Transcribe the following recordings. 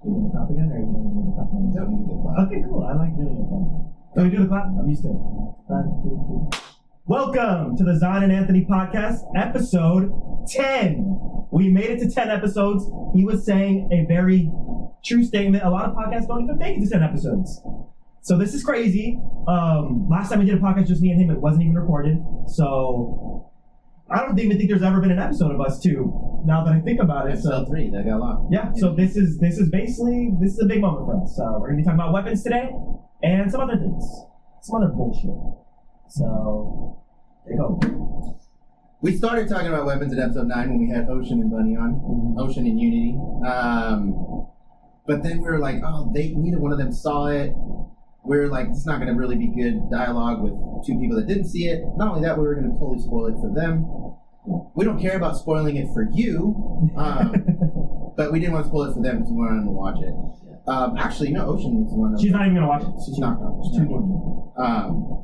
Do you do the clap again, or you don't need the clap again? Don't need the clap. Okay, cool. I like doing it then. Can we do the clap? I'm used to it. 1, 2, 3. Welcome to the Zon and Anthony podcast, episode 10. We made it to 10 episodes. He was saying a very true statement. A lot of podcasts don't even make it to 10 episodes. So this is crazy. Last time we did a podcast, just me and him, it wasn't even recorded. So I don't even think there's ever been an episode of us two. Now that I think about it, Episode 3, that got lost. Yeah. So this is basically a big moment for us. We're gonna be talking about weapons today and some other things, some other bullshit. So there you go. We started talking about weapons in episode 9 when we had Ocean and Bunny on, Ocean and Unity. But then we were like, oh, neither one of them saw it. We were like, it's not going to really be good dialogue with two people that didn't see it. Not only that, we were going to totally spoil it for them. We don't care about spoiling it for you, but we didn't want to spoil it for them because we wanted them to watch it. Actually, no, Ocean was one of She's not even going to watch it. She's not going to watch it.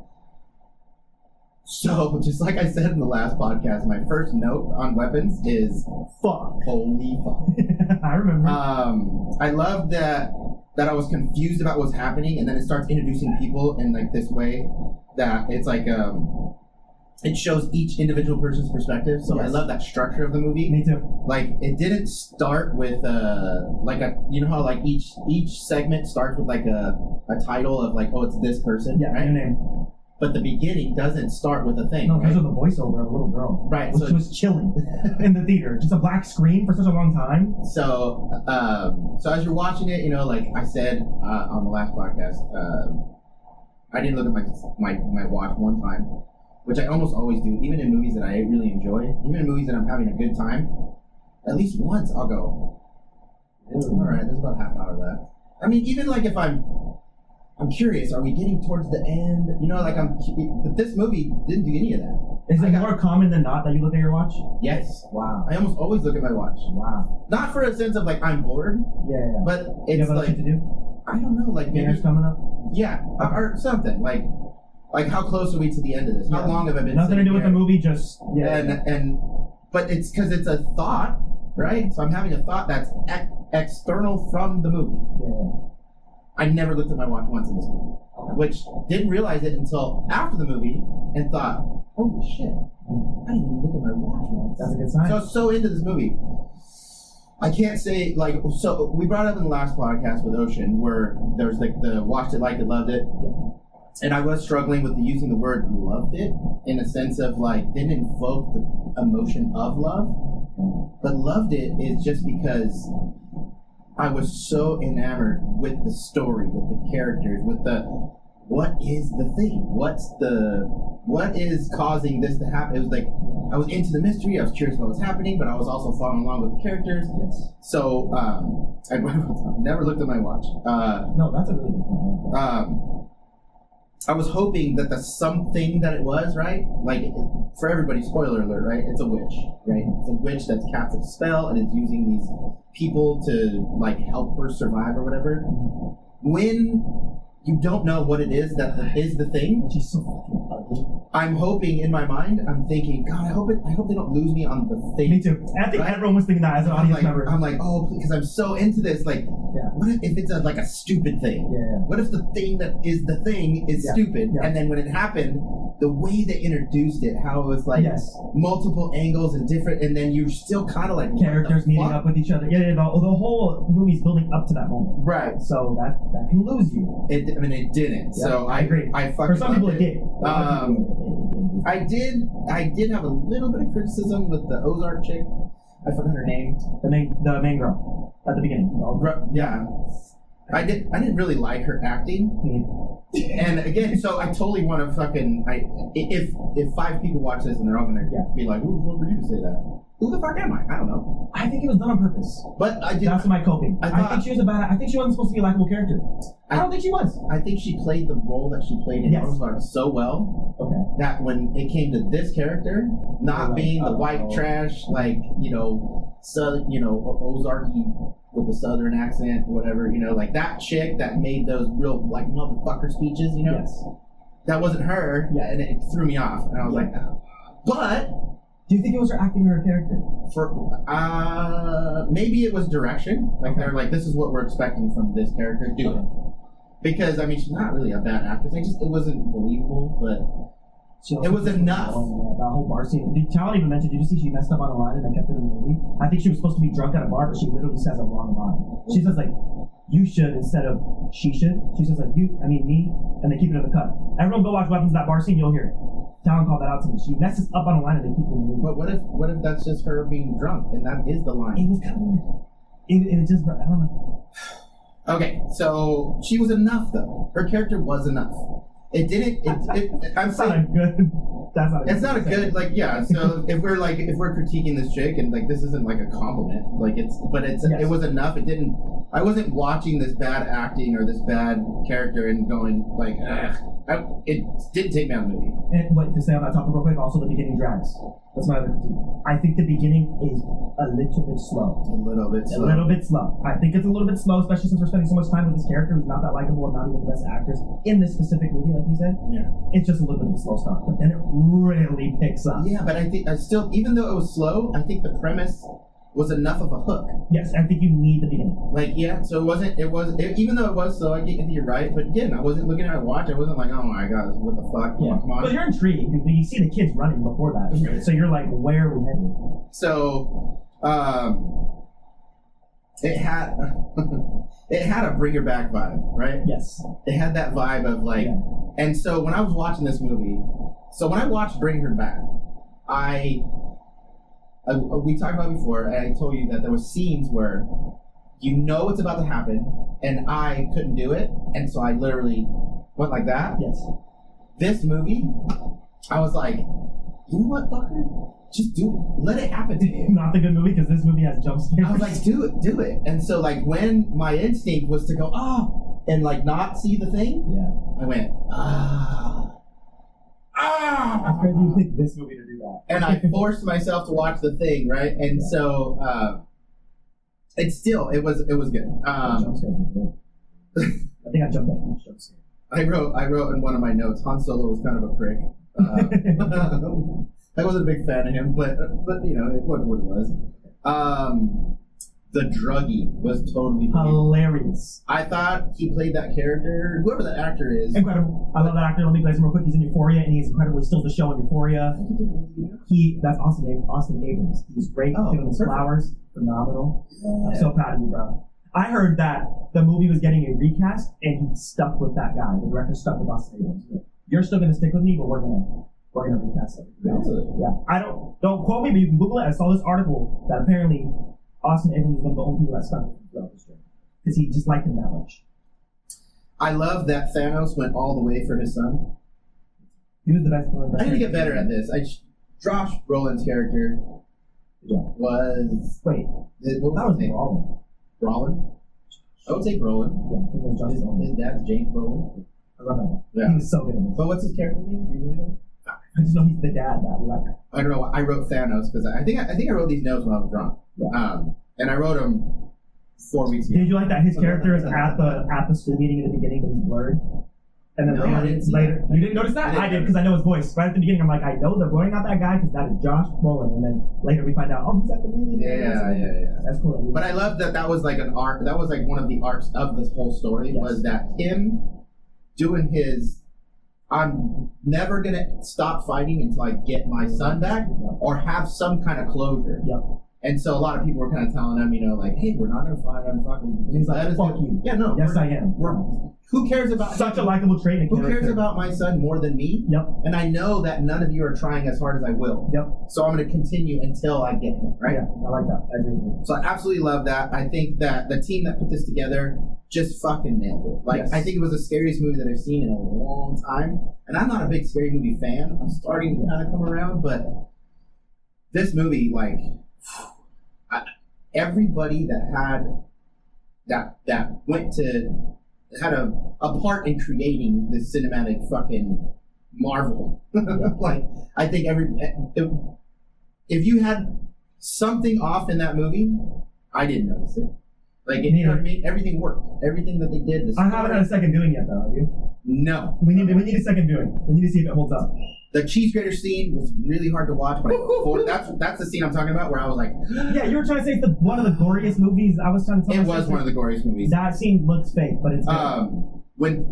So, just like I said in the last podcast, my first note on weapons is Fuck. Holy fuck. I remember. I love that I was confused about what's happening, and then it starts introducing people in like this way that it's like it shows each individual person's perspective. So yes. I love that structure of the movie. Me too. Like it didn't start with like a, you know how like each segment starts with like a title of like, oh, it's this person. Yeah, right? Your name. But the beginning doesn't start with a thing. No, right? because of the voiceover of a little girl. Right. Which was chilling in the theater. Just a black screen for such a long time. So as you're watching it, you know, like I said on the last podcast, I didn't look at my watch one time, which I almost always do, even in movies that I really enjoy, even in movies that I'm having a good time. At least once I'll go, all right, there's about a half hour left. I mean, even like if I'm curious, are we getting towards the end? You know, like but this movie didn't do any of that. Is it more common than not that you look at your watch? Yes. Wow. I almost always look at my watch. Wow. Not for a sense of like I'm bored. Yeah. But you it's have like shit to do? I don't know, like maybe dinner's coming up. Yeah, or something like how close are we to the end of this? How long have I been? Nothing to do with the movie, just but it's because it's a thought, right? So I'm having a thought that's external from the movie. Yeah. I never looked at my watch once in this movie, which didn't realize it until after the movie and thought, holy shit, I didn't even look at my watch once. That's a good sign. So into this movie. I can't say, like, so we brought up in the last podcast with Ocean where there's like the watched it, liked it, loved it. And I was struggling with using the word loved it in a sense of like, didn't invoke the emotion of love. But loved it is just because I was so enamored with the story, with the characters, with what is the thing? What is causing this to happen? It was like, I was into the mystery, I was curious about what's happening, but I was also following along with the characters. Yes. So, I never looked at my watch. No, that's a really good point. I was hoping that the something that it was, right? Like, for everybody, spoiler alert, right? It's a witch, right? It's a witch that's casted a spell and is using these people to, like, help her survive or whatever. When you don't know what it is that is the thing. She's so fucking ugly. I'm hoping in my mind, I'm thinking, God, I hope they don't lose me on the thing. Me too. I think everyone was thinking that as an audience member. I'm like, oh, because I'm so into this. Like, what if it's like a stupid thing? Yeah. What if the thing that is the thing is stupid? Yeah. And then when it happened, the way they introduced it, how it was like multiple angles and different, and then you're still kind of like characters meeting up with each other. Yeah, the whole movie's building up to that moment. Right. So that can lose you. It didn't. Yeah, so I agree. For some people it did. I did have a little bit of criticism with the Ozark chick. I forgot her name. The main girl at the beginning. Yeah. I didn't really like her acting. And again, so I totally want to fucking if 5 people watch this and they're all gonna be like, who the fuck were you to say that? Who the fuck am I? I don't know. I think it was done on purpose. But that's my coping. I think she was I think she wasn't supposed to be a likable character. I don't think she was. I think she played the role that she played in Ozark so well that when it came to this character, not being the white trash, like, Southern, Ozarky with the Southern accent, whatever, like that chick that made those real, like, motherfucker speeches, that wasn't her, and it threw me off, and I was like, but Do you think it was her acting or her character? Maybe it was direction. Like they're like, this is what we're expecting from this character. Do it. Because I mean, she's not really a bad actress. It wasn't believable, but it was enough. That whole bar scene. Talon even mentioned. Did you see she messed up on a line and they kept it in the movie? I think she was supposed to be drunk at a bar, but she literally says a wrong line. She says like, "You should" instead of "she should." She says like, "You," I mean me, and they keep it in the cut. Everyone go watch Weapons. That bar scene, you'll hear it. Talon called that out to me. She messes up on a line and they keep it in the movie. But what if that's just her being drunk and that is the line? It was kind of weird. It just, I don't know. Okay, so she was enough though. Her character was enough. It didn't. I'm That's not a good. That's not. It's not a good yeah. So if we're critiquing this chick and like this isn't like a compliment, like it was enough. It didn't. I wasn't watching this bad acting or this bad character and going like, it didn't take me out of the movie. And what to say on that topic real quick? Also, the beginning drags. That's my other critique. I think the beginning is a little bit slow. A little bit slow. I think it's a little bit slow, especially since we're spending so much time with this character who's not that likable and not even the best actress in this specific movie, like you said. Yeah. It's just a little bit of a slow start, but then it really picks up. Yeah, but I think even though it was slow, I think the premise was enough of a hook. Yes, I think you need the beginning. So even though it was slow, I think you're right, but again, I wasn't looking at a watch, I wasn't like, oh my god, what the fuck, come on. But you're intrigued, because you see the kids running before that, so you're like, where are we headed? So, it had a bring her back vibe, right? Yes. It had that vibe of like, and so when I was watching this movie, when I watched Bring Her Back, we talked about it before, and I told you that there was scenes where you know it's about to happen, and I couldn't do it, and so I literally went like that. Yes. This movie, I was like, you know what, fucker? Just do it. Let it happen to you. Not the good movie, because this movie has jump scares. I was like, do it. And so like when my instinct was to go, and like not see the thing, I went, How crazy you picked this movie to do that? And I forced myself to watch the thing, right? And so it was good. I think I jumped at each jump scare. I wrote in one of my notes, Han Solo was kind of a prick. I wasn't a big fan of him, but you know, it was what it was. The druggie was totally hilarious. I thought he played that character, whoever that actor is. Incredible. I love that actor. Let me glaze him real quick. He's in Euphoria, and he's incredible. He steals the show in Euphoria. That's Austin Abrams. He's great. Giving his flowers. Phenomenal. Yeah. I'm so proud of you, bro. I heard that the movie was getting a recast, and he stuck with that guy. The director stuck with Austin Abrams. You're still going to stick with me, but we're gonna recast it. Really? Yeah. Don't quote me, but you can Google it. I saw this article that apparently Austin Abrams was one of the only people that stuck with him throughout the story because he just liked him that much. I love that Thanos went all the way for his son. He was the best one. I need to get better at this. Josh Brolin's character was what was his name? Brolin. I would say Brolin. Yeah, his dad's James Brolin. I love him. Yeah. He was so good in this. But what's his character name? Do you know? I just know he's the dad that we like. I don't know. I wrote Thanos because I think I wrote these notes when I was drunk. Yeah. And I wrote them 4 weeks ago. Did you like that his character is at the school meeting in the beginning, but he's blurred? And then later, you didn't notice that? I did because I know his voice. Right at the beginning, I'm like, I know they're blurring out that guy because that is Josh Brolin. And then later we find out, he's at the meeting. Yeah. That's cool. But I love that was like an arc. That was like one of the arcs of this whole story was that him doing his, I'm never going to stop fighting until I get my son back or have some kind of closure. Yep. And so a lot of people were kind of telling him, like, hey, we're not going to fight. I'm fucking. He's like, fuck you. Yeah, no. Yes, I am. Who cares about such a likable trait? Who cares about my son more than me? Yep. And I know that none of you are trying as hard as I will. Yep. So I'm going to continue until I get him. Right. Yeah, I like that. I agree with you. So I absolutely love that. I think that the team that put this together just fucking nailed it. Like, yes. I think it was the scariest movie that I've seen in a long time. And I'm not a big scary movie fan. I'm starting to kind of come around, but this movie, like. Everybody that had a part in creating this cinematic fucking marvel. Like, I think if you had something off in that movie, I didn't notice it. Like, you know what I mean? Everything worked. Everything that they did. I haven't had a second viewing yet, though. Have you? No. We need a second viewing. We need to see if it holds up. The cheese grater scene was really hard to watch, but that's the scene I'm talking about where I was like, yeah, you were trying to say it's one of the goriest movies. I was trying to tell it was one of the goriest movies. That scene looks fake, but it's good. When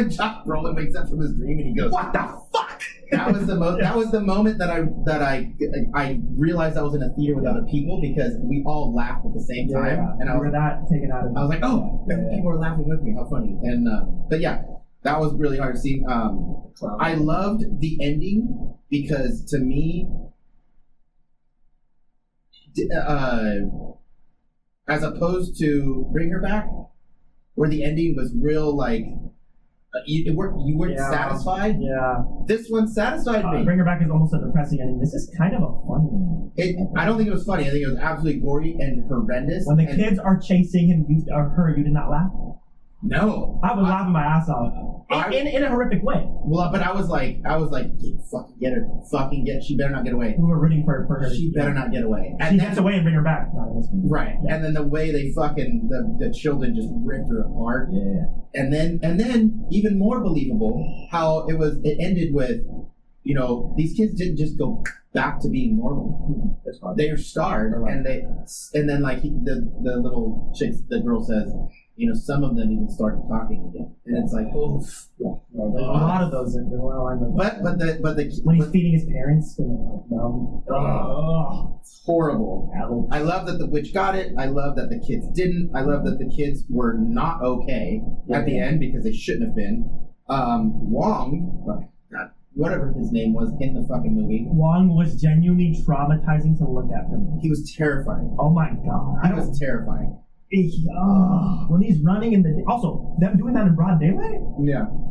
Josh Brolin wakes up from his dream and he goes, "What the fuck?" That was the That was the moment that I realized I was in a theater with other people because we all laughed at the same time, and I was that taken out of. I was like, "Oh, people are laughing with me. How funny!" And but yeah, that was really hard to see. I loved the ending because to me, as opposed to Bring Her Back, where the ending was real like. You weren't satisfied? Yeah. This one satisfied me. Bring Her Back is almost a depressing ending. This is kind of a funny one. I don't think it was funny. I think it was absolutely gory and horrendous. When the kids are chasing him, you did not laugh? No. I was laughing my ass off. In a horrific way. Well, but I was like, fucking get her. Fucking get. She better not get away. We were rooting for her. She better not get away. And she gets away and Bring Her Back. Right. Yeah. And then the way they fucking, the children just ripped her apart. Yeah. And then even more believable how it ended with, these kids didn't just go back to being normal. They are scarred, and then like the little chicks, the girl says, some of them even started talking again, and it's like, oof. Yeah. There's a lot of those. There's a lot of lines like that. But when he's feeding his parents, it's horrible. I love that the witch got it. I love that the kids didn't. I love that the kids were not okay at the end because they shouldn't have been. Wong, whatever his name was in the fucking movie. Wong was genuinely traumatizing to look at for me. He was terrifying. Oh my god. He was terrifying. When he's running in the also them doing that in broad daylight,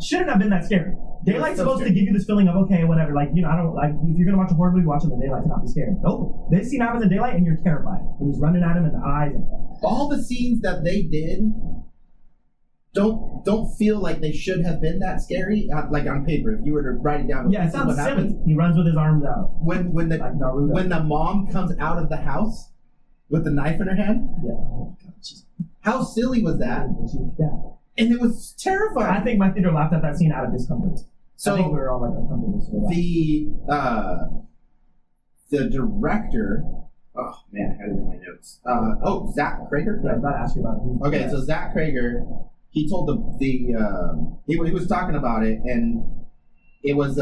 shouldn't have been that scary. Daylight's supposed to give you this feeling of okay, whatever. Like I don't like if you're gonna watch a horror movie, watch it in the daylight to not be scared. Nope, this scene happens in daylight and you're terrified when he's running at him in the eyes. All the scenes that they did don't feel like they should have been that scary. Like on paper, if you were to write it down, it sounds silly. He runs with his arms out. When the mom comes out of the house with the knife in her hand. Yeah. How silly was that? Yeah. And it was terrifying. I think my theater laughed at that scene out of discomfort. So I think we were all like uncomfortable. The director. Oh man, I had it in my notes. Zach Krager. Yeah, I was about to ask you about it. Okay, so Zach Krager, he told he was talking about it, and it was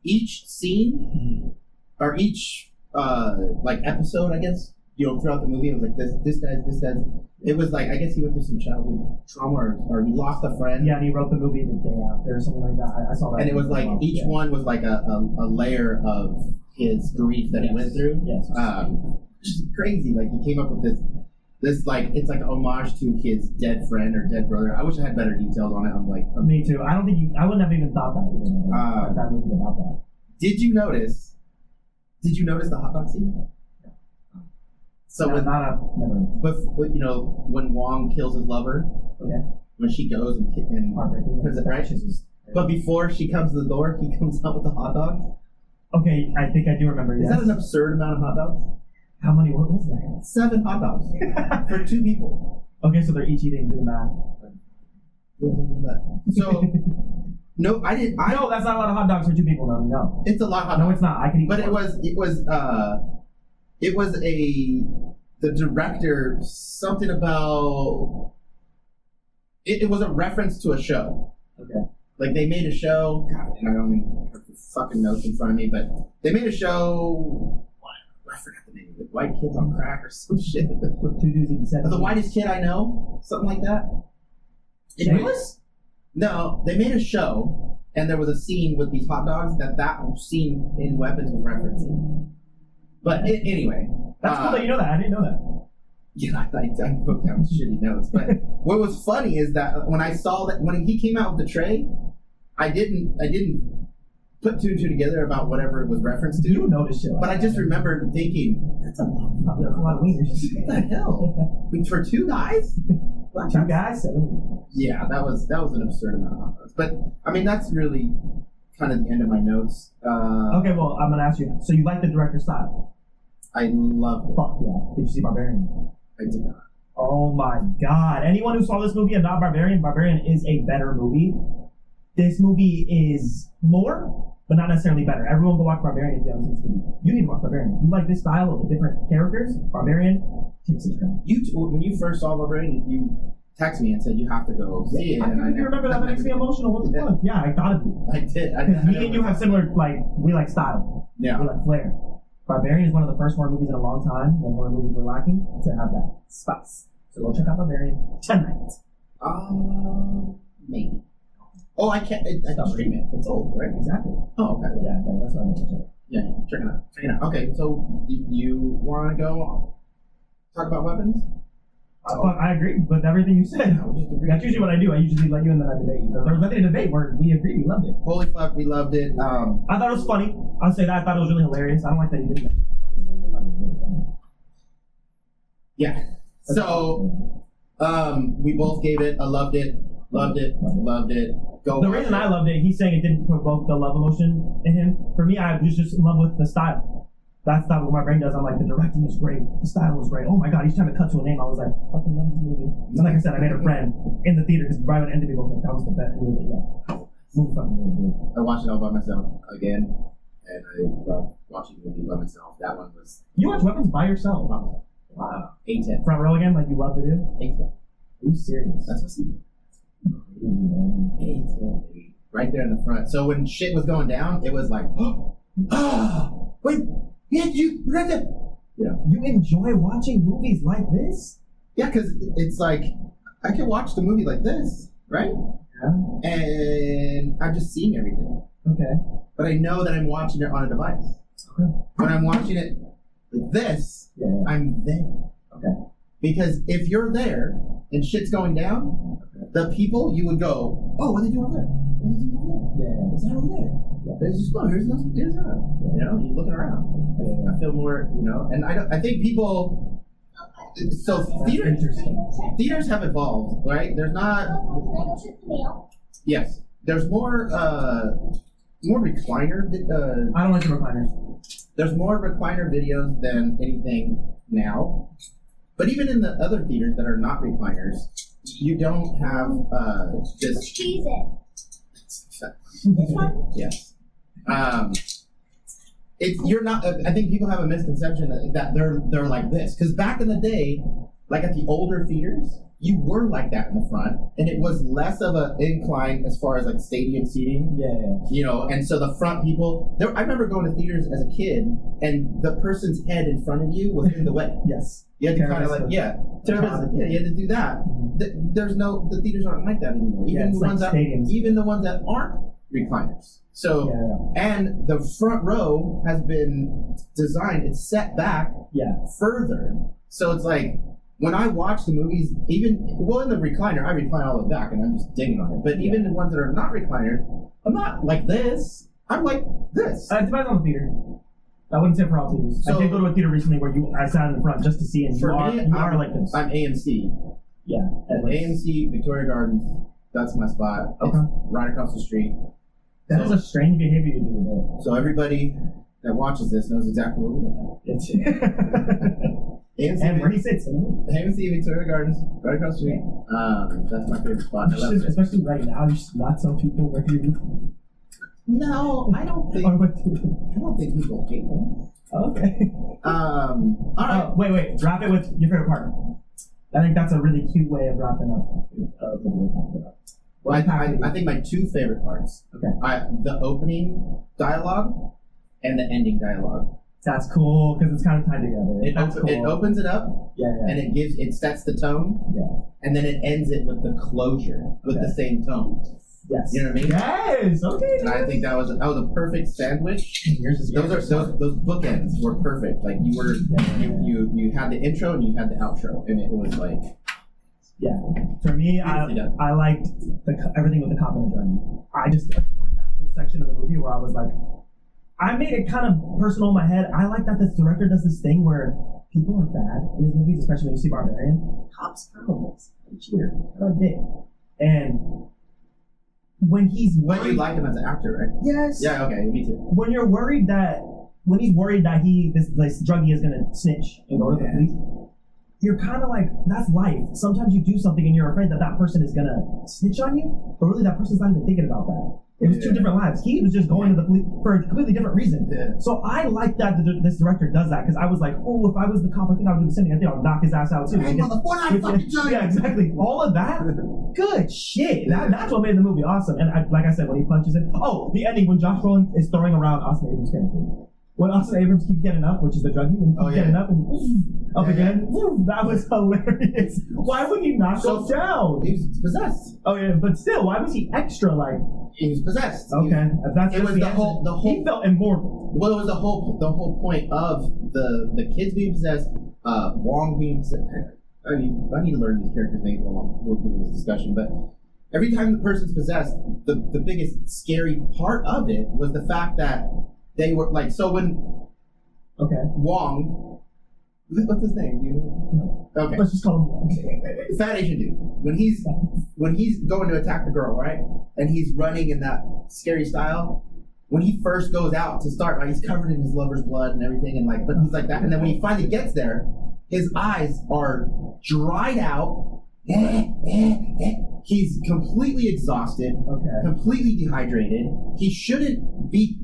each scene or each like episode, I guess. Throughout the movie, it was like this guy's. It was like I guess he went through some childhood trauma, or he lost a friend. Yeah, and he wrote the movie the day after, or something like that. I saw that. And it was like each one was like a layer of his grief that he went through. Yes. Which is crazy. Like he came up with this like it's like an homage to his dead friend or dead brother. I wish I had better details on it. I'm like, me too. I don't think I wouldn't have even thought that either. That movie about that. Did you notice the hot dog scene? So when Wong kills his lover, when she goes and right? But before she comes to the door, he comes out with the hot dogs. Okay, I think I do remember. Is that an absurd amount of hot dogs? How many? What was that? 7 hot dogs for 2 people. Okay, so they're each eating. Do the math. So no, I didn't. No, that's not a lot of hot dogs for 2 people. No, it's a lot of hot dogs. No, it's not. I can eat. But it was the director, something about, it was a reference to a show. Okay. Like they made a show, God, I don't even have the fucking notes in front of me, but they made a show, I forgot the name of it, White Kids on Crack or some shit. The Whitest Kid I Know, something like that. No, they made a show, and there was a scene with these hot dogs that scene in Weapons was referencing. But anyway. That's cool that you know that. I didn't know that. Yeah, I wrote down shitty notes. But what was funny is that when I saw that, when he came out with the tray, I didn't put 2 and 2 together about whatever it was referenced to. You noticed shit. But I just remembered thinking, that's a lot of wieners. What the hell? For 2 guys? 2 guys? Yeah, that was an absurd amount of hot dogs. But, I mean, that's really kind of the end of my notes. Okay, well, I'm going to ask you. So you like the director's style? I loved it. Fuck yeah. Did you see Barbarian? I did not. Oh my god. Anyone who saw this movie and not Barbarian is a better movie. this movie is more, but not necessarily better. Everyone go watch Barbarian if you haven't seen this movie. You need to watch Barbarian. If you like this style of the different characters, Barbarian takes its turn. When you first saw Barbarian, you texted me and said you have to go see it. I think you remember that makes me emotional. What the fuck? Yeah, I thought of you. I did. Me and you have similar, we like style. Yeah. We like flair. Barbarian is one of the first horror movies in a long time, when horror movies were lacking, to have that spice. So go check out Barbarian tonight. Maybe. Oh, I can't. I can stream it. It's old, right? Exactly. Oh, okay. Yeah, that's what I mentioned. Yeah, check it out. Check it out. Okay, so you want to go talk about weapons? I agree with everything you said. That's usually what I do. I usually let you in, then I debate you. There was nothing to debate where we agreed. We loved it. Holy fuck, we loved it. I thought it was funny. I'll say that. I thought it was really hilarious. I don't like that you didn't. Yeah. So, we both gave it a loved it. Loved it. Go. The reason I loved it, he's saying it didn't provoke the love emotion in him. For me, I was just in love with the style. That's not what my brain does. I'm like, the directing is great, the style was great. Oh my god, each time it cut to a name, I was like, fucking love this movie. And like I said, I made a friend in the theater because right when it ended, we both like, that was the best. And he was like, yeah, movie fucking really good. I watched it all by myself again, and I love watching movies by myself. That one was. You watch Weapons by yourself? Wow. 8-10. Front row again, like you love to do? 8-10. Are you serious? That's what's 8-10, baby. Right there in the front. So when shit was going down, it was like, wait, yeah, you read that? Yeah. You enjoy watching movies like this? Yeah, because it's like, I can watch the movie like this, right? Yeah. And I'm just seeing everything. Okay. But I know that I'm watching it on a device. Okay. When I'm watching it like this, I'm there. Okay. Because if you're there and shit's going down, the people, you would go, oh, what are they doing over there? What are they doing over there? Yeah. What's that over there? Yeah. There's just, oh, here's that. You know, you're looking around. Yeah. I feel more, you know, and I think people, so theaters have evolved, right? There's not, yes, there's more recliner, I don't like the recliners. There's more recliner videos than anything now. But even in the other theaters that are not recliners, you don't have this. Cheese it. This one? Yes. You're not. I think people have a misconception that they're like this, because back in the day, like at the older theaters, you were like that in the front, and it was less of an incline as far as like stadium seating. Yeah. You know, and so the front people. I remember going to theaters as a kid, and the person's head in front of you was in the way. Yes. You had to kind of like, you had to do that. The theaters aren't like that anymore. Even the ones that aren't recliners. So, and the front row has been designed, it's set back further. So it's like, when I watch the movies, in the recliner, I recline all the way back and I'm just digging on it. But even the ones that are not recliners, I'm not like this. I'm like this. It depends on the theater. I wouldn't say for all theaters. I did go to a theater recently where I sat in the front just to see, and you are like this. I'm AMC. Yeah. AMC, Victoria Gardens, that's my spot. Okay. It's right across the street. That is a strange behavior to do, though. So everybody that watches this knows exactly what we're doing. And where he sits. AMC, Victoria Gardens, right across the street. That's my favorite spot. I love it. Especially right now, you should not tell people where you live. No, I don't think. I don't think people hate them. Okay. All right. Wait. Wrap it with your favorite part. I think that's a really cute way of wrapping up what we're talking about. Well, I think my two favorite parts. Okay. The opening dialogue and the ending dialogue. That's cool because it's kind of tied together. It opens it up. Yeah. And it sets the tone. Yeah. And then it ends it with the closure with the same tone. Yes. You know what I mean? Yes. Okay. And I think that was a perfect sandwich. Those bookends were perfect. Like you had the intro and you had the outro, and it was like. Yeah. For me, I liked everything with the cop and the journey. I just adored that whole section of the movie where I was like, I made it kind of personal in my head. I like that this director does this thing where people are bad in his movies, especially when you see Barbarian. Cops are almost a cheater, a dick, and. When he's worried, but you like him as an actor, right? Yes. Yeah. Okay. Me too. When he's worried that this druggie is gonna snitch and go to the police, you're kind of like, that's life. Sometimes you do something and you're afraid that that person is gonna snitch on you, but really that person's not even thinking about that. It was two different lives. He was just going to the police for a completely different reason. Yeah. So I like that this director does that, because I was like, oh, if I was the cop, I think I would do the same thing. I think I would knock his ass out too. Hey, motherfucker, I fucking tell you. Yeah, exactly. All of that, good shit. That's what made the movie awesome. And like I said, when he punches it, the ending when Josh Brolin is throwing around Austin Abrams' character. When Austin Abrams keeps getting up, which is the druggie, when he keeps getting up and up again, that was hilarious. Why would he knock him down? He was possessed. Oh yeah, but still, why was he extra like? He was possessed. Okay, it was the whole. He felt immortal. Well, it was the whole point of the kids being possessed, Wong being possessed. I mean, I need to learn these characters' names while we're doing this discussion, but every time the person's possessed, the biggest scary part of it was the fact that they were like, so when Wong, what's his name? Do you know? No. Okay. Let's just call him Wong. Fat Asian dude. When he's going to attack the girl, right? And he's running in that scary style. When he first goes out to start, right, he's covered in his lover's blood and everything, and like, but he's like that. And then when he finally gets there, his eyes are dried out. He's completely exhausted, completely dehydrated. He shouldn't be.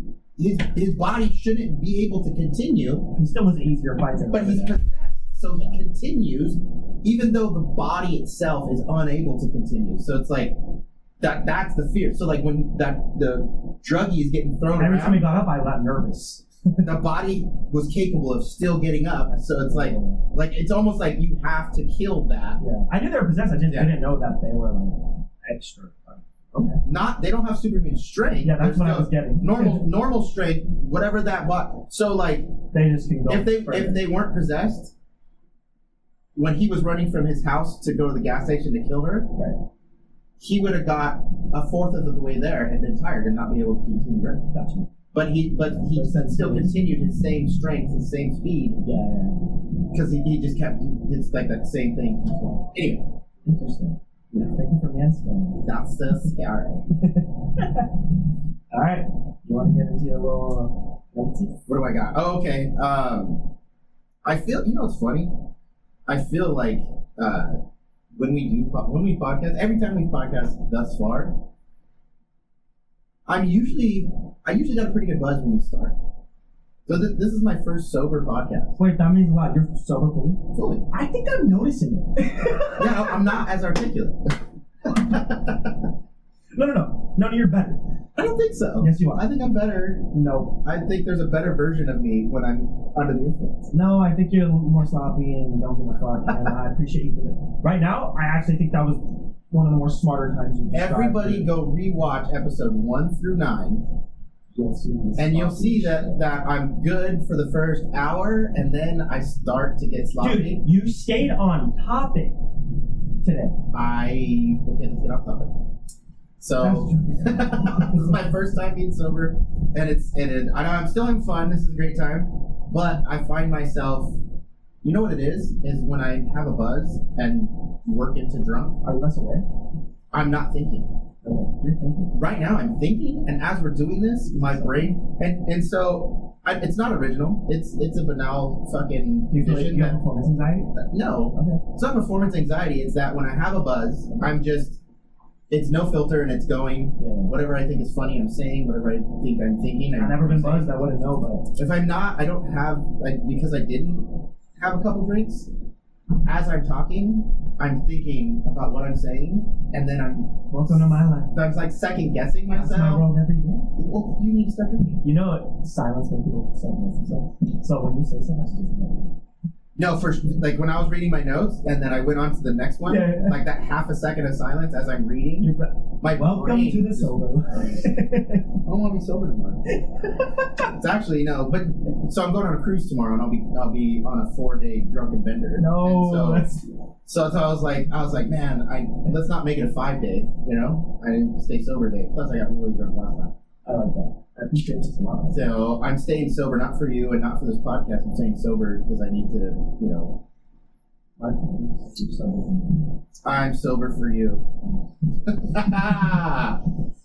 His body shouldn't be able to continue. He still was an easier fight, but he's possessed, so he continues, even though the body itself is unable to continue. So it's like that's the fear. So like when the druggie is getting thrown every around, time he got up, I got nervous. The body was capable of still getting up. So it's like it's almost like you have to kill that. Yeah, I knew they were possessed. I just didn't know that they were like extra. Okay. They don't have superhuman strength. Yeah, that's what I was getting. Normal strength, whatever that was. So like they just can go. If they weren't possessed, when he was running from his house to go to the gas station to kill her, he would have got a fourth of the way there and been tired and not be able to continue running. Gotcha. But he still continued his same strength and same speed. Yeah. Because he just kept, it's like that same thing. Anyway. Interesting. Yeah, thank you for mansplaining. That's so scary. All right. You want to get into your little What do I got? Oh, okay. I feel, it's funny? I feel like when we podcast, every time we podcast thus far, I usually got a pretty good buzz when we start. So this is my first sober podcast. Wait, that means a lot. You're sober fully? Fully. I think I'm noticing it. Yeah, I'm not as articulate. No, you're better. I don't think so. Yes, you are. I think I'm better. No. I think there's a better version of me when I'm under the influence. No, I think you're a little more sloppy and don't give a fuck, and I appreciate you doing it. Right now, I actually think that was one of the more smarter times you've described. Everybody go rewatch episode 1 through 9. You'll see that I'm good for the first hour, and then I start to get sloppy. Dude, you stayed on topic today. Okay, let's get off topic. So this is my first time being sober, and I know I'm still having fun. This is a great time, but I find myself, you know what it is when I have a buzz and work into drunk. Are you less aware? I'm not thinking. Okay, you're thinking. Right now I'm thinking, and as we're doing this, my brain, and so it's not original. It's a banal fucking. Do you feel like you have performance anxiety? No. Okay. It's not performance anxiety. It's that when I have a buzz, it's no filter and it's going. Yeah. Whatever I think is funny, I'm saying. Whatever I think I'm thinking. I've never been buzzed. I wouldn't know, but if I'm not, I don't have because I didn't have a couple drinks. As I'm talking, I'm thinking about what I'm saying, and then welcome to my life. I'm like second guessing myself. That's my world every day. Well, you need to start thinking. You know what? Silence makes people second guess themselves. So when you say something, that's just no, like when I was reading my notes, and then I went on to the next one, like that half a second of silence as I'm reading. Welcome to the sober. I don't want to be sober tomorrow. It's actually but so I'm going on a cruise tomorrow, and I'll be on a 4-day drunken bender. No, so I was like, man, let's not make it a 5-day. I didn't stay sober day. Plus, I got really drunk last time. I like that. I appreciate this a lot. So I'm staying sober, not for you and not for this podcast. I'm staying sober because I need to, I'm sober for you.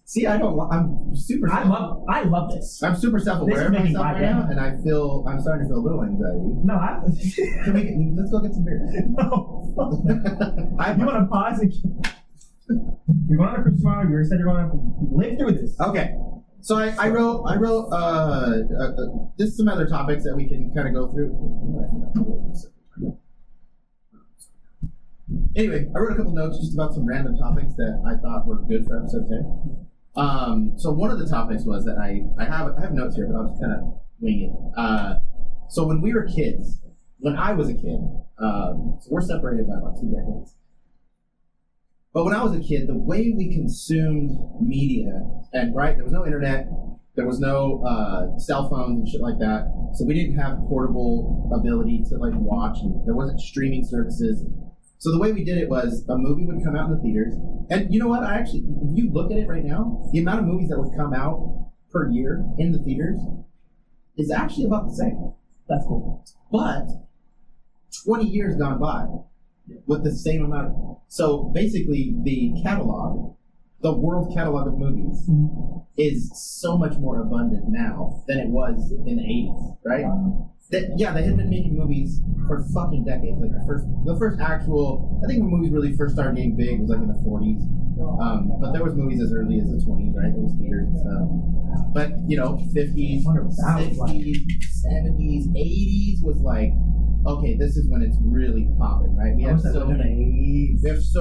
See, I'm super. I love this. I'm super self-aware of making myself my right day. now, and I'm starting to feel a little anxiety. No, Let's go get some beer. No. You want to pause and you're going on a cruise tomorrow. You already said you're going to live through this. Okay. So I wrote just some other topics that we can kind of go through. Anyway, I wrote a couple notes just about some random topics that I thought were good for episode 10. So one of the topics was that I have notes here, but I'll just kind of wing it. So when we were kids, when I was a kid, so we're separated by about 2 decades. But when I was a kid, the way we consumed media, and right, there was no internet, there was no cell phones and shit like that, so we didn't have portable ability to like watch, and there wasn't streaming services. So the way we did it was a movie would come out in the theaters, and you know what? If you look at it right now, the amount of movies that would come out per year in the theaters is actually about the same. That's cool. But 20 years gone by with the same amount. So basically, the world catalog of movies is so much more abundant now than it was in the 80s, right? They had been making movies for fucking decades. Like the first actual, I think when movies really first started getting big was like in the 40s. But there was movies as early as the 20s, right? There was theaters and stuff. But 50s, 60s, 70s, 80s was like, okay, this is when it's really popping, right? We have so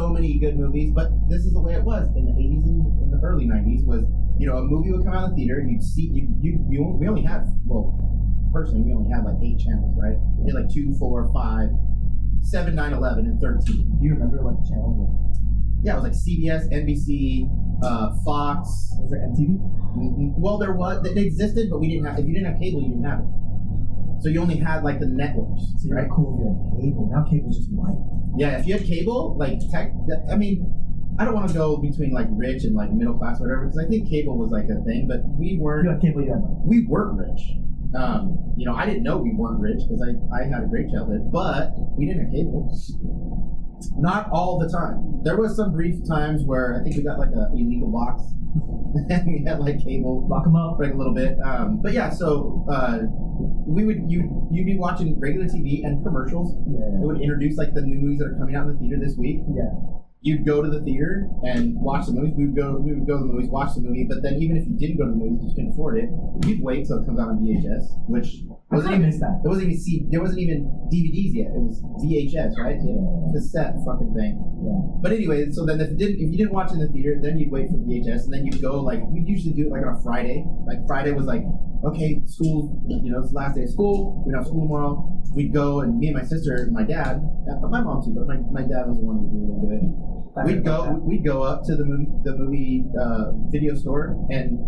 many good movies, but this is the way it was in the 80s and in the early 90s. Was a movie would come out of the theater, you'd see we only had personally, we only had like 8 channels, right? We had like 2, 4, 5, 7, 9, 11, and 13. Do you remember what the channels were? Yeah, it was like CBS, NBC, Fox. Was there MTV? Well, there was. They existed, but we didn't have. If you didn't have cable, you didn't have it. So you only had like the networks. So you're right? Cool if you had cable. Now cable's just white. Yeah, if you had cable, like I don't want to go between like rich and like middle class or whatever, because I think cable was like a thing, but we weren't. If you had cable, you had money. We weren't rich. I didn't know we weren't rich because I had a great childhood, but we didn't have cable. Not all the time. There was some brief times where I think we got like an illegal box and we had like cable. Lock them up. For like a little bit. But yeah, so you'd be watching regular TV and commercials. Yeah. It would introduce like the new movies that are coming out in the theater this week. Yeah. You'd go to the theater and watch the movies. We would go to the movies, watch the movie. But then even if you didn't go to the movies, you just couldn't afford it, you'd wait till it comes out on VHS, which wasn't even that. There wasn't even DVDs yet. It was VHS, right? Cassette fucking thing. Yeah. But anyway, so then if you didn't watch it in the theater, then you'd wait for VHS, and then you'd go we'd usually do it like on a Friday. Like Friday was like, okay, school, it's the last day of school. We don't have school tomorrow. We'd go, and me and my sister, and my dad, my mom too, but my dad was the one who was really into it. We'd go up to the movie video store, and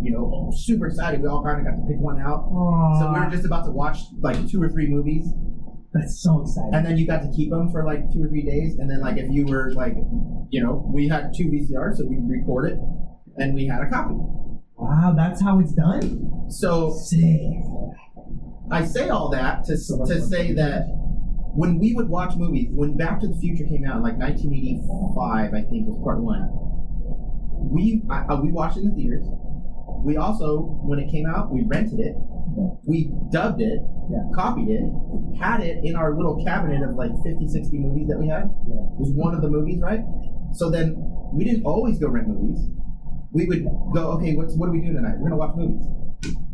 super excited. We all kind of got to pick one out. Aww. So we were just about to watch like 2 or 3 movies. That's so exciting. And then you got to keep them for like 2 or 3 days. And then like if you were like, we had 2 VCRs, so we'd record it, and we had a copy. Wow, that's how it's done. So sick. I say all that to say that when we would watch movies, when Back to the Future came out in like 1985, I think was part 1, we watched it in the theaters. We also, when it came out, we rented it, we dubbed it, copied it, had it in our little cabinet of like 50, 60 movies that we had. It was one of the movies, right? So then we didn't always go rent movies. We would go, okay, what do we do tonight? We're gonna watch movies.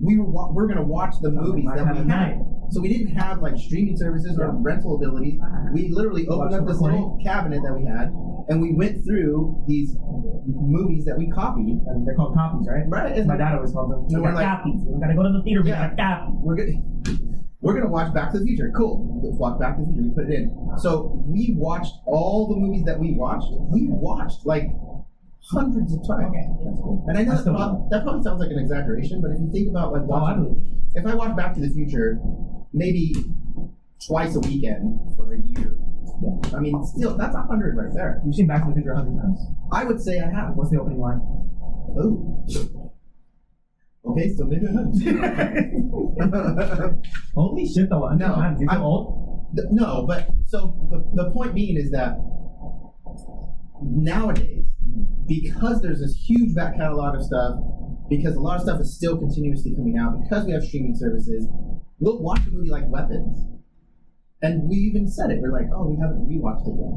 We're gonna watch the movies that we had. So we didn't have like streaming services or rental abilities. We literally opened up this little cabinet that we had, and we went through these movies that we copied. And they're called copies, right? Right. My dad always called them. And we're like, copies. We gotta go to the theater. We got copies. We're gonna watch Back to the Future. Cool. Let's watch Back to the Future. We put it in. So we watched all the movies that we watched. We watched like hundreds of times. Okay, that's cool. And I know that probably sounds like an exaggeration, but if you think about like watching, if I watch Back to the Future, maybe twice a weekend for a year. Yeah. I mean, still, that's 100 right there. You've seen Back to the Future 100 times. I would say I have. What's the opening line? Oh. Okay, so maybe 100. Holy shit, though. 100 times. You feel old? No, but so the point being is that nowadays, because there's this huge back catalog of stuff, because a lot of stuff is still continuously coming out, because we have streaming services, we'll watch a movie like Weapons. And we even said it. We're like, oh, we haven't rewatched it yet.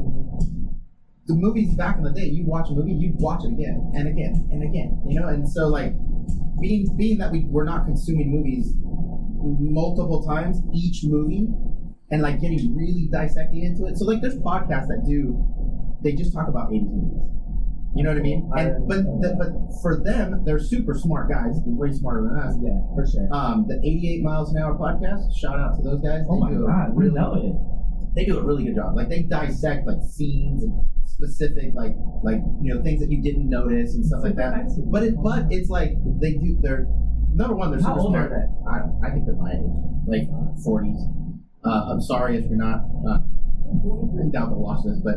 The movies back in the day, you watch a movie, you'd watch it again and again and again. You know, and so like being that we're not consuming movies multiple times each movie and like getting really dissecting into it. So like there's podcasts that they just talk about 80s movies. You know what I mean? And but for them, they're super smart guys, way smarter than us. Yeah, for sure. The 88 Miles an Hour podcast, shout out to those guys. Oh my God, we know it. They do a really good job. Like they dissect like scenes and specific like you know things that you didn't notice and stuff like that. But it's like they're number one, they're super smart. I think they're my age, like 40s. I'm sorry if you're not. I doubt they'll watch this, but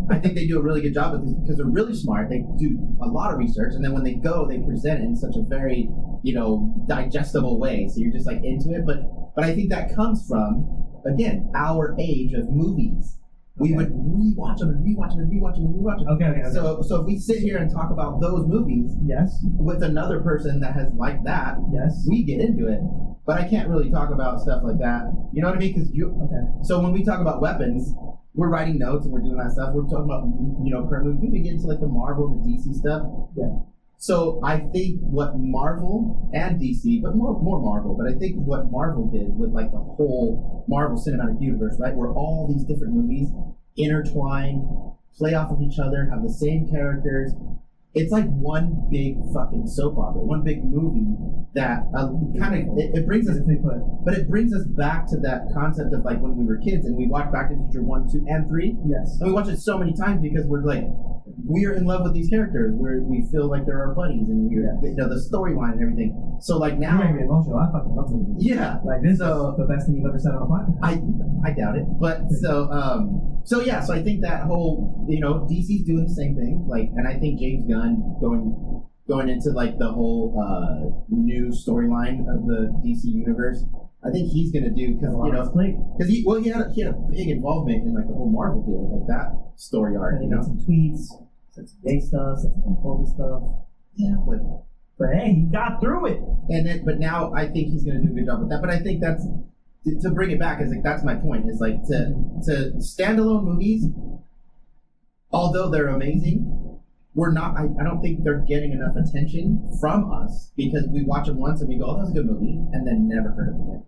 I think they do a really good job with this because they're really smart. They do a lot of research, and then when they go, they present it in such a very, you know, digestible way. So you're just like into it. But I think that comes from, again, our age of movies. We would rewatch them and rewatch them and rewatch them and rewatch them. Okay. So if we sit here and talk about those movies, yes, with another person that has liked that, yes, we get into it. But I can't really talk about stuff like that. You know what I mean? So when we talk about Weapons, we're writing notes and we're doing that stuff. We're talking about, you know, current movies. We get into like the Marvel and the DC stuff. Yeah. So I think what Marvel and DC, but more Marvel, but I think what Marvel did with like the whole Marvel Cinematic Universe, right, where all these different movies intertwine, play off of each other, have the same characters. It's like one big fucking soap opera, one big movie that it brings us, but it brings us back to that concept of like when we were kids and we watched Back to the Future 1, 2, and 3. Yes. And we watch it so many times because we're in love with these characters. We feel like they're our buddies and you know the storyline and everything. So like now, you're making me emotional. I fucking love movies. Yeah. Like this is the best thing you've ever said on a podcast. I doubt it, but so I think that whole, you know, DC's doing the same thing, like, and I think James Gunn going into like the whole new storyline of the DC universe. I think he's gonna do because he had a big involvement in like the whole Marvel deal, like that story arc. You know, some tweets, said some gay stuff, said some homophobic stuff. Yeah, but hey, he got through it. But now I think he's gonna do a good job with that. But I think that's to bring it back is like that's my point. Is like to standalone movies, although they're amazing. I don't think they're getting enough attention from us because we watch them once and we go, oh, that was a good movie, and then never heard of it again.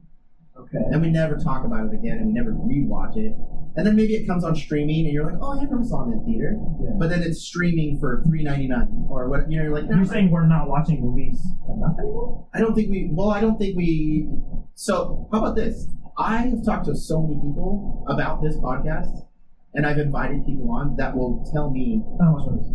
Okay. And we never talk about it again, and we never rewatch it. And then maybe it comes on streaming, and you're like, oh, I never saw it in theater. Yeah. But then it's streaming for $3.99 or what? You know, you're like, you're saying we're not watching movies enough anymore? I don't think we. So how about this? I have talked to so many people about this podcast, and I've invited people on that will tell me. I don't watch movies.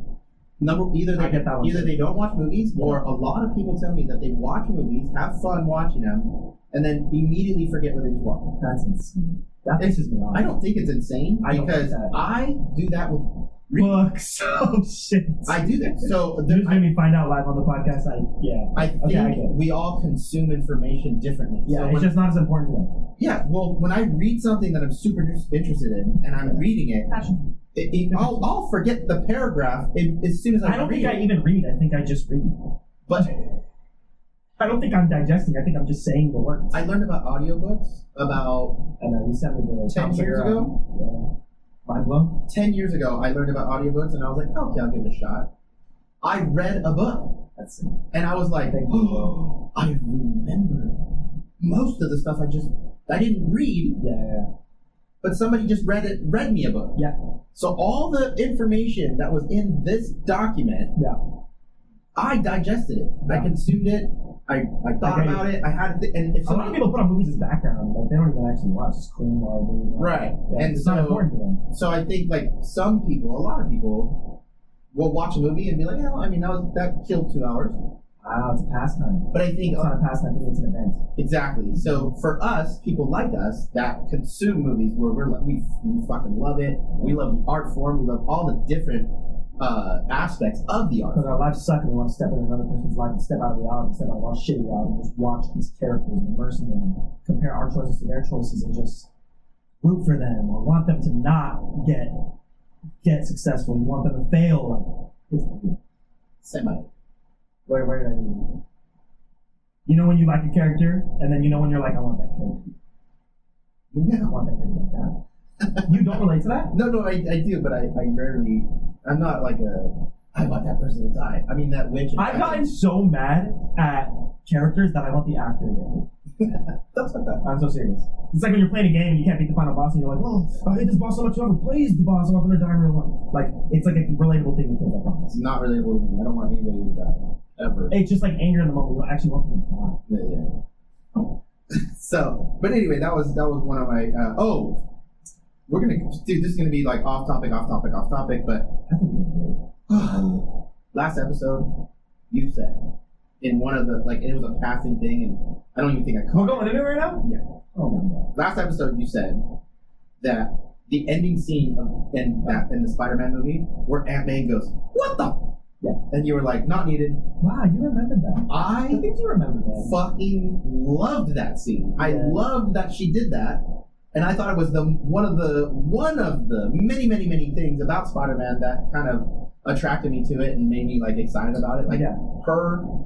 Either they don't watch movies, or a lot of people tell me that they watch movies, have fun watching them, and then immediately forget what they just watched. That's insane. That pisses me off. I don't think it's insane because I do that with books. Oh shit! I do that. So just made me find out live on the podcast. I think we all consume information differently. Yeah, so it's just not as important to them. Yeah. Well, when I read something that I'm super interested in, and I'm reading it. I'll forget the paragraph as soon as I think I even read. I think I just read. But I don't think I'm digesting. I think I'm just saying the words. I learned about audiobooks about you sent me the 10 years ago. Mind blown? 10 years ago, I learned about audiobooks, and I was like, okay, I'll give it a shot. I read a book. And I was like, oh, I remember most of the stuff I didn't read. Yeah. But somebody just read me a book. Yeah. So all the information that was in this document, I digested it. Yeah. I consumed it. I thought about it. I had it. And if a lot of people put on movies as background, but they don't even actually watch. It's clean while movies. Right. Yeah, and it's not important to them. So I think like a lot of people will watch a movie and be like, I mean, that killed 2 hours. Wow, it's a pastime. But I think it's not a pastime, it's an event. Exactly. So for us, people like us that consume movies where we fucking love it. We love the art form. We love all the different aspects of the art. Because our lives suck and we want to step into another person's life and step out of reality, step out of our shitty reality and just watch these characters and immerse in them and compare our choices to their choices and just root for them or want them to not get successful. You want them to fail. Semi. Where did I do? You know when you like a character, and then you know when you're like, I want that character. Yeah. I want that character like that. You don't relate to that? No, I do, but I rarely. I'm not like I want that person to die. I mean, that witch. I've gotten so mad at characters that I want the actor to get. That's like that. I'm so serious. It's like when you're playing a game and you can't beat the final boss and you're like, oh, I hate this boss so much, whoever plays the boss, I want them to die in real life. Like, it's like a relatable thing to kids, I promise. It's not relatable to me. I don't want anybody to die. Ever. It's just like anger in the moment. You don't actually want them to die. Yeah. So, but anyway, that was one of my, we're gonna, dude, this is gonna be like off topic, but I think you're great. last episode, you said, in one of the, like, it was a passing thing, and I don't even think I We're caught going into it right now? Yeah. Oh, my Last episode, you said that the ending scene in the Spider-Man movie, where Aunt May goes, "What the?" Yeah. And you were like, "Not needed." Wow, you remembered that. I think you remember that. fucking loved that scene. I loved that she did that, and I thought it was one of the many things about Spider-Man that kind of attracted me to it and made me like excited about it. Like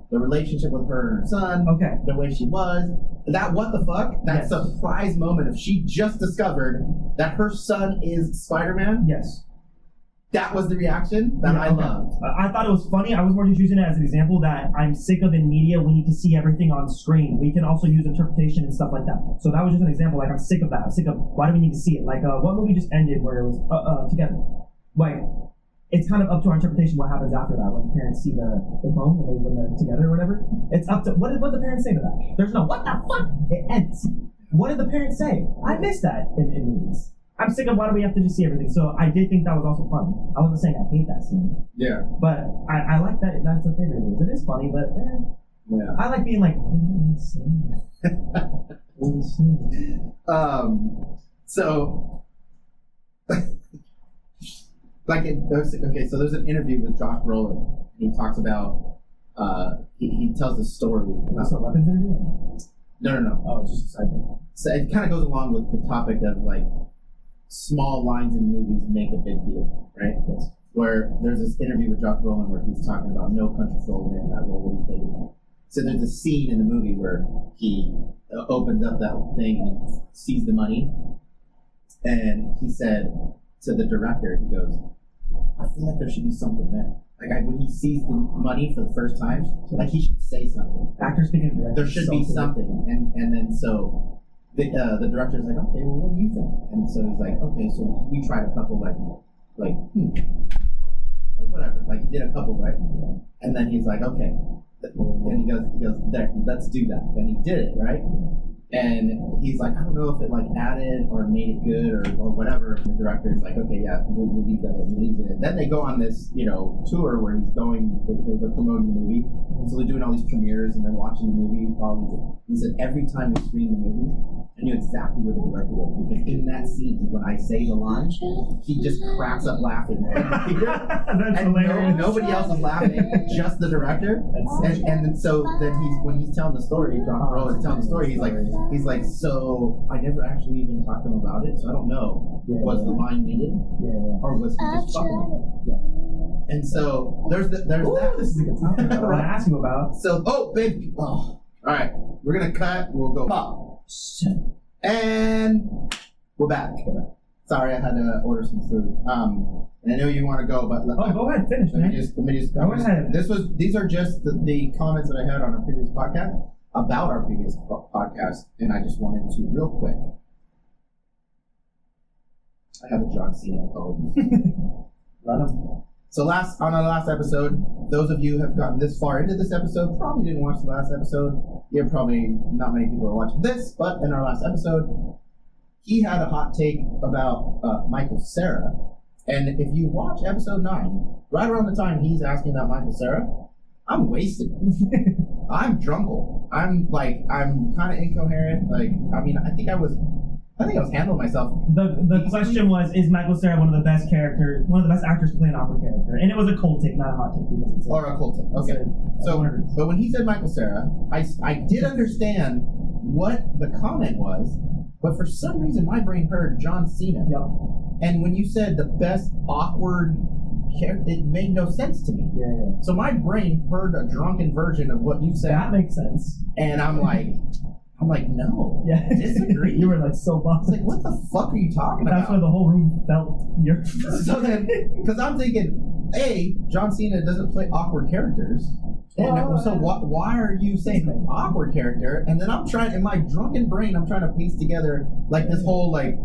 the relationship with her and her son, the way she was. That what the fuck? That surprise moment of she just discovered that her son is Spider-Man. Yes. That was the reaction that I loved. I thought it was funny. I was more just using it as an example that I'm sick of in media. We need to see everything on screen. We can also use interpretation and stuff like that. So that was just an example. Like, I'm sick of that. I'm sick of why do we need to see it? Like, what movie just ended where it was together? Like, it's kind of up to our interpretation what happens after that when the parents see the phone when they're together or whatever. It's up to what did the parents say to that? There's no what the fuck. It ends. What did the parents say? I miss that in movies. I'm sick of why do we have to just see everything. So I did think that was also funny. I wasn't saying I hate that scene. Yeah. But I like that. That's a favorite of it is funny, but yeah. I like being like. So. So there's an interview with Josh Brolin. He talks about, he tells a story. About a weapons interview? No. Oh, it's just a side thing. So it kind of goes along with the topic of like small lines in movies make a big deal, right? Yes. Where there's this interview with Josh Brolin where he's talking about No Country for Old Men, that role that he played in. So there's a scene in the movie where he opens up that thing and he sees the money, and he said to the director, he goes, "I feel like there should be something there. Like when he sees the money for the first time, like he should say something. Actor speaking to director. There should be something." And then so the director's like, "Okay, well, what do you think?" And so he's like, "Okay, so we tried a couple or whatever. Like he did a couple, right?" And then he's like, "Okay," and he goes, "There, let's do that." And he did it, right? And he's like, I don't know if it like added or made it good or whatever. And the director's like, okay, yeah, we'll leave that in. He leaves it in. Then they go on this, tour where he's going, they're promoting the movie. So they're doing all these premieres and they're watching the movie. He said every time we screen the movie, I knew exactly where the director was. Because in that scene, when I say the line, he just cracks up laughing. That's and hilarious. nobody else is laughing, just the director. And then so then when he's telling the story, Josh Brolin is telling the story, he's like, so I never actually even talked to him about it, so I don't know. Was the line needed? Or was he just fucking? And so there's that. This is a good topic. I want to ask you about. So, babe. All right, we're gonna cut. We'll go up. And we're back. Sorry, I had to order some food. And I know you want to go, but go ahead, finish, man. Let me just go ahead. These are just the comments that I had on our previous podcast. About our previous podcast, and I just wanted to real quick. I have a John Cena code. So on our last episode, those of you who have gotten this far into this episode probably didn't watch the last episode. Yeah, probably not many people are watching this, but in our last episode, he had a hot take about Michael Cera. And if you watch episode 9, right around the time he's asking about Michael Cera, I'm wasted. I'm drunkle. I'm kind of incoherent. I think I was handling myself. The question was, is Michael Cera one of the best actors to play an opera character? And it was a cold take, not a hot take. Or a cold take. Okay. But when he said Michael Cera, I did understand what the comment was, but for some reason my brain heard John Cena. Yep. And when you said the best awkward it made no sense to me. Yeah. So my brain heard a drunken version of what you said, That makes sense. and I'm like, no, Yeah. disagree. You were like so I was bothered. like, what the fuck are you talking That's why about? the whole room felt your. So then, because I'm thinking, John Cena doesn't play awkward characters. And so why are you saying awkward character? And then I'm trying, in my drunken brain, I'm trying to piece together like this whole like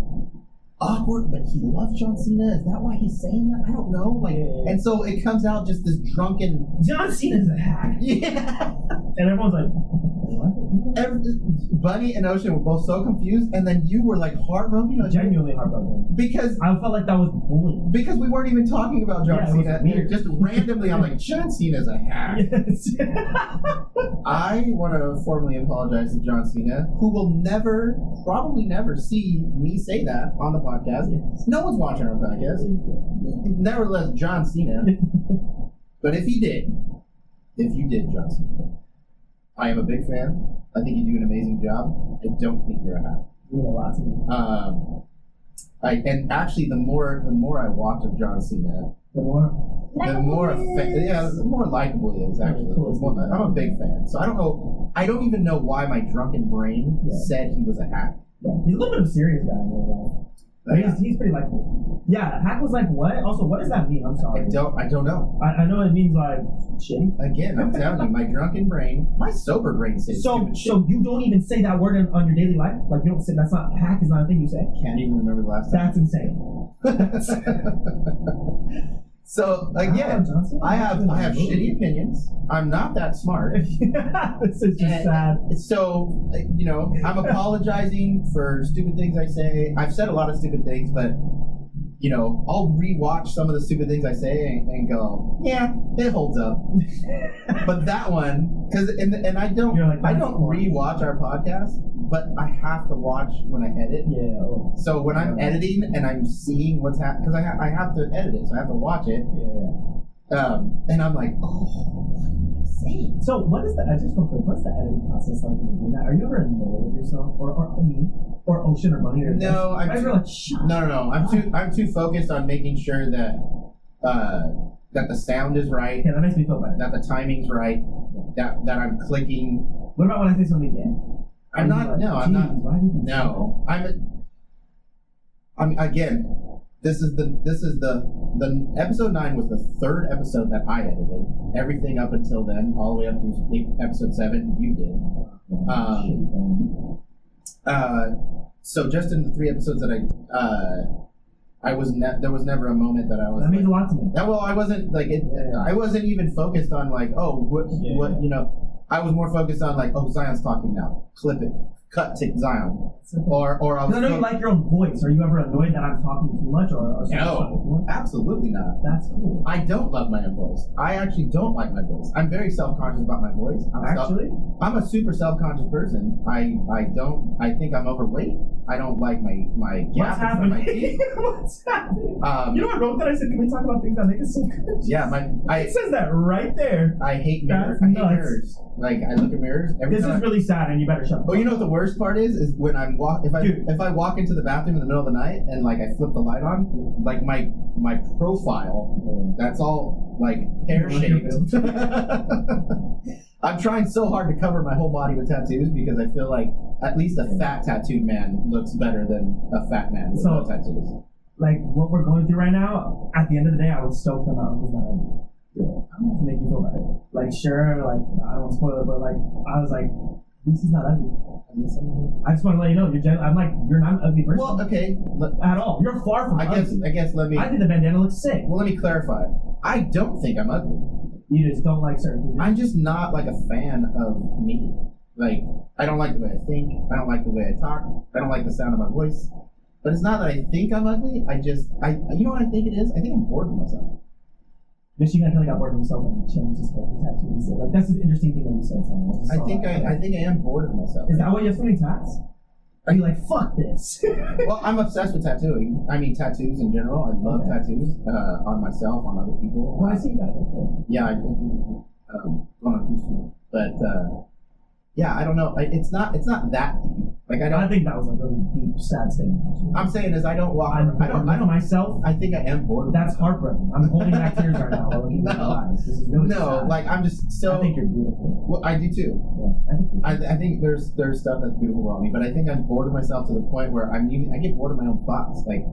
awkward, but he loves John Cena. Is that why he's saying that? I don't know. Like, and so it comes out just this drunken. John Cena's a hack. Yeah. And everyone's like, what? Bunny and Ocean were both so confused, and then you were like heartbroken. Like, Genuinely heartbroken. because I felt like that was bullying. because we weren't even talking about John Yeah, it was Cena. weird. Just randomly, I'm like, John Cena's a hack. Yes. I want to formally apologize to John Cena, who will probably never see me say that on the podcast. Yes. No one's watching our podcast. Nevertheless, John Cena. But if you did, John Cena, I am a big fan. I think you do an amazing job. I don't think you're a hack. You mean a lot to me. And actually, the more I watch of John Cena, The more. the more likable he is. Actually, I'm a big fan. So I don't even know why my drunken brain said he was a hack. Yeah. He's a little bit of a serious guy in real life. He's pretty likable. Yeah, hack was like what? Also, what does that mean? I'm sorry. I don't know. I know it means like shitty. Again, I'm telling you, my drunken brain, my sober brain says stupid shit. So you don't even say that word on your daily life? Like you don't say that's not hack is not a thing you say? Can't even remember the last time. That's insane. So again, I have shitty opinions. I'm not that smart. This is just sad. So I'm apologizing for stupid things I say. I've said a lot of stupid things, but I'll rewatch some of the stupid things I say and go, yeah, it holds up. But that one, and I don't rewatch our podcast, but I have to watch when I edit. Yeah. So when I'm editing and I'm seeing what's happening, because I have to edit it, so I have to watch it. Yeah. And I'm like, what am I saying? So what is just real quick, what's the editing process like when you're doing that? Are you ever annoyed with yourself? Or me? Or Ocean or Bunny or No, I'm too focused on making sure that the sound is right. Yeah, that makes me feel better. That the timing's right. That I'm clicking. What about when I say something again? I'm not. Why did you No, I'm again. This is the episode 9 was the third episode that I edited. Everything up until then, all the way up to episode 7, you did. So just in the 3 episodes that there was never a moment that I was. That means a lot to me. Well, I wasn't like it. Yeah. I wasn't even focused on like, what I was more focused on like, Zion's talking now. Clip it. Cut to Zion. Or I was. I know you like your own voice. Are you ever annoyed that I'm talking too much? No, absolutely not. That's cool. I don't love my own voice. I actually don't like my voice. I'm very self-conscious about my voice. I'm a super self-conscious person. I think I'm overweight. I don't like my gap in front of my teeth. What's happening? You know what I wrote that? I said, can we talk about things that make us so good? Yeah, it says that right there. I hate mirrors. That's I hate mirrors. Like I look at mirrors every time. This is really sad, and you better shut up. Oh, you know what the worst part is when I'm if I walk into the bathroom in the middle of the night and like I flip the light on, like my profile, that's all like pear shaped. I'm trying so hard to cover my whole body with tattoos because I feel like at least a fat tattooed man looks better than a fat man with no tattoos. Like what we're going through right now, at the end of the day, I was stoked that my uncle's not ugly. To make you feel better. Like sure, like I don't want to spoil it, but like I was like, at least he's not ugly. I just want to let you know I'm like you're not an ugly person. Well, okay, at all. You're far from ugly. I guess let me. I think the bandana looks sick. Well, let me clarify. I don't think I'm ugly. You just don't like certain people. I'm just not like a fan of me. Like I don't like the way I think. I don't like the way I talk. I don't like the sound of my voice. But it's not that I think I'm ugly. You know what I think it is? I think I'm bored with myself. Just you kind of got bored with himself and changed his tattoos. Like that's an interesting thing that you said. I think I am bored of myself. Is that why you have so many tats? Are you like fuck this? Well, I'm obsessed with tattooing. I mean tattoos in general. I love tattoos on myself, on other people. Well, I see that. Yeah, I on a cruise tour. But yeah, I don't know. It's not that deep. Like I think that was a really deep, sad statement. Actually. I'm saying is I don't myself. I think I am bored. That's heartbreaking. I'm holding back tears right now. No. This is really sad. Like I'm just so. I think you're beautiful. Well, I do too. Yeah, I think there's stuff that's beautiful about me, but I think I'm bored of myself to the point where I get bored of my own thoughts. Like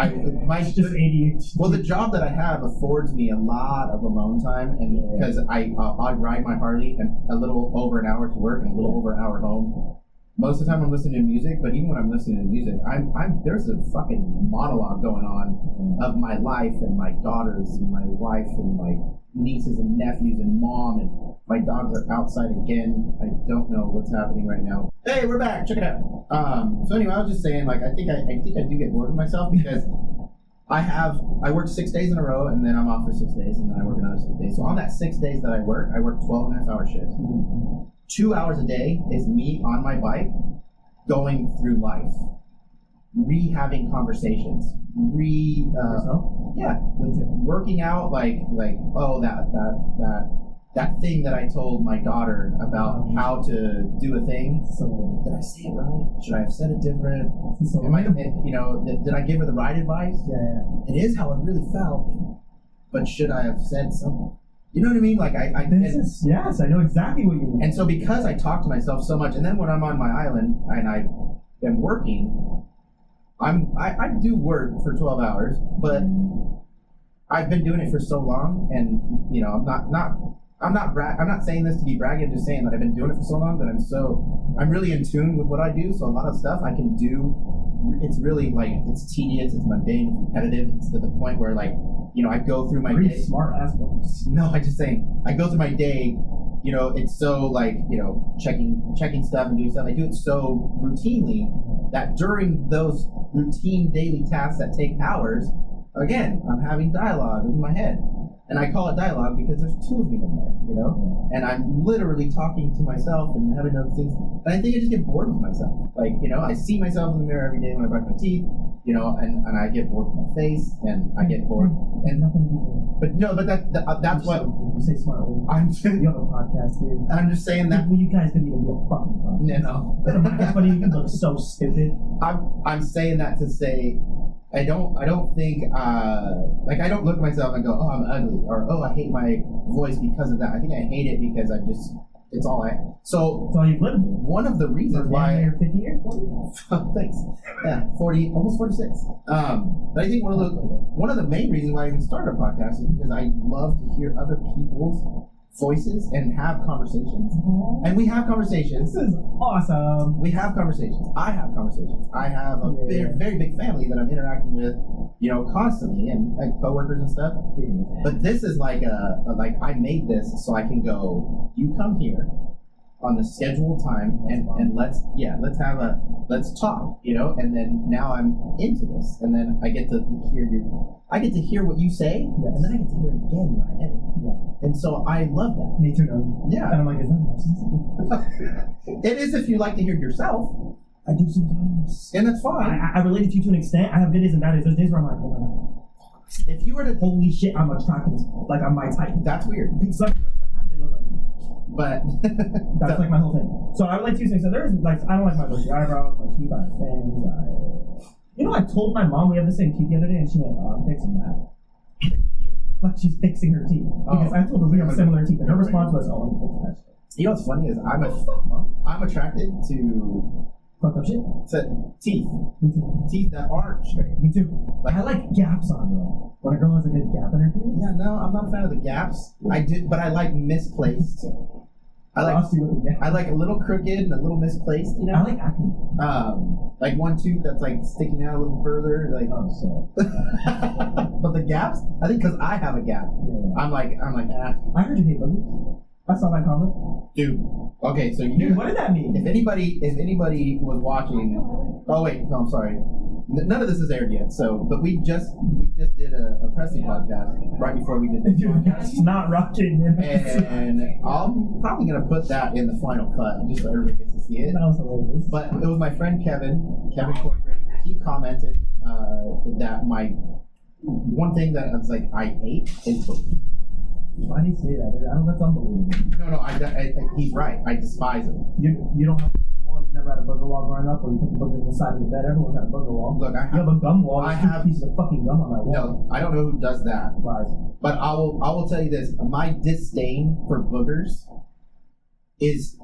it's just ADHD. Well, the job that I have affords me a lot of alone time, and because I ride my Harley and a little over an hour to work and a little over an hour home. Most of the time I'm listening to music, but even when I'm listening to music, there's a fucking monologue going on of my life and my daughters and my wife and my nieces and nephews and mom, and my dogs are outside again. I don't know what's happening right now. Hey, we're back. Check it out. So anyway, I was just saying, like, I think I do get bored of myself because I work 6 days in a row, and then I'm off for 6 days, and then I work another 6 days. So on that 6 days that I work 12 and a half hour shifts. 2 hours a day is me on my bike going through life, having conversations, working out, like oh that thing that I told my daughter about how to do a thing. So did I say it right? Should I have said it different? Did I give her the right advice? Yeah. It is how it really felt, but should I have said something? You know what I mean? Like yes, I know exactly what you mean. And so because I talk to myself so much, and then when I'm on my island and I am working, I do work for 12 hours, but I've been doing it for so long, and I'm not saying this to be bragging. I'm just saying that I've been doing it for so long that I'm really in tune with what I do. So a lot of stuff I can do. It's really like it's tedious, it's mundane, it's repetitive. It's to the point where I go through my day. Smart ass workers. No, I'm just saying I go through my day. It's so checking stuff and doing stuff. I do it so routinely that during those routine daily tasks that take hours, again, I'm having dialogue in my head. And I call it dialogue because there's two of me in there, and I'm literally talking to myself and having other things. And I think I just get bored with myself. I see myself in the mirror every day when I brush my teeth, and I get bored with my face, and I get bored. And that's what you say. Smart. You have a podcast, dude. I'm just saying that. You guys didn't even do a fucking podcast. No. It's funny. You look so stupid. I'm saying that to say. I don't think I don't look at myself and go, oh, I'm ugly, or oh, I hate my voice because of that. I think I hate it because it's all I. So you've lived. One of the reasons why. 50 years, 40? Thanks. Yeah, 40, almost 46. But I think one of the main reasons why I even started a podcast is because I love to hear other people's voices and have conversations. And we have conversations. This is awesome. We have conversations. I have conversations. I have a very big family that I'm interacting with, constantly, and like coworkers and stuff. But this is like I made this so I can go, you come here on the scheduled time and let's talk, and then now I'm into this, and then I get to hear what you say, and then I get to hear it again when I edit. And so I love that. Me too. Yeah. And I'm like, is that nonsense? It is if you like to hear yourself. I do sometimes. And that's fine. I relate to you to an extent. I have good days and bad days. There's days where I'm like, oh my god. If you were to holy shit, I'm attracted, like I'm my type. That's weird. Some people I have, they look like me. But that's like my whole thing. So I relate to you saying, so there's I don't like my bushy eyebrows, my teeth, I have fangs, I told my mom we have the same teeth the other day, and she went, oh, I'm fixing that. Like she's fixing her teeth. Because I told her we have similar teeth, and her response was, oh, I'm fixing that shit. You know what's funny is I'm attracted to fucked up shit? To teeth. Me too. Teeth that aren't straight. Me too. I like gaps on girl. When a girl has a good gap in her teeth. Yeah, no, I'm not a fan of the gaps. But I like misplaced. I like a little crooked and a little misplaced, I like acne. Like one tooth that's like sticking out a little further, like but the gaps, I think because I have a gap. Yeah. I'm like I heard you hate boogers. I saw that comment. Dude. Okay, so Dude, what did that mean? If anybody was watching, oh wait, no, I'm sorry. None of this is aired yet. But we just did a pressing podcast right before we did this podcast. Not rocking, and I'm probably gonna put that in the final cut just so everybody gets to see it. That was hilarious. But it was my friend Kevin Corcoran. He commented that my one thing that I was like I hate is boogers. Why do you say that? That's unbelievable. No, he's right. I despise him. You don't have a booger wall. You never had a booger wall growing up, or you put the boogers on the side of the bed. Everyone's had a booger wall. Look, you have a gum wall. I There's have 2 pieces of fucking gum on that wall. No, I don't know who does that. Lies. But I will tell you this: my disdain for boogers is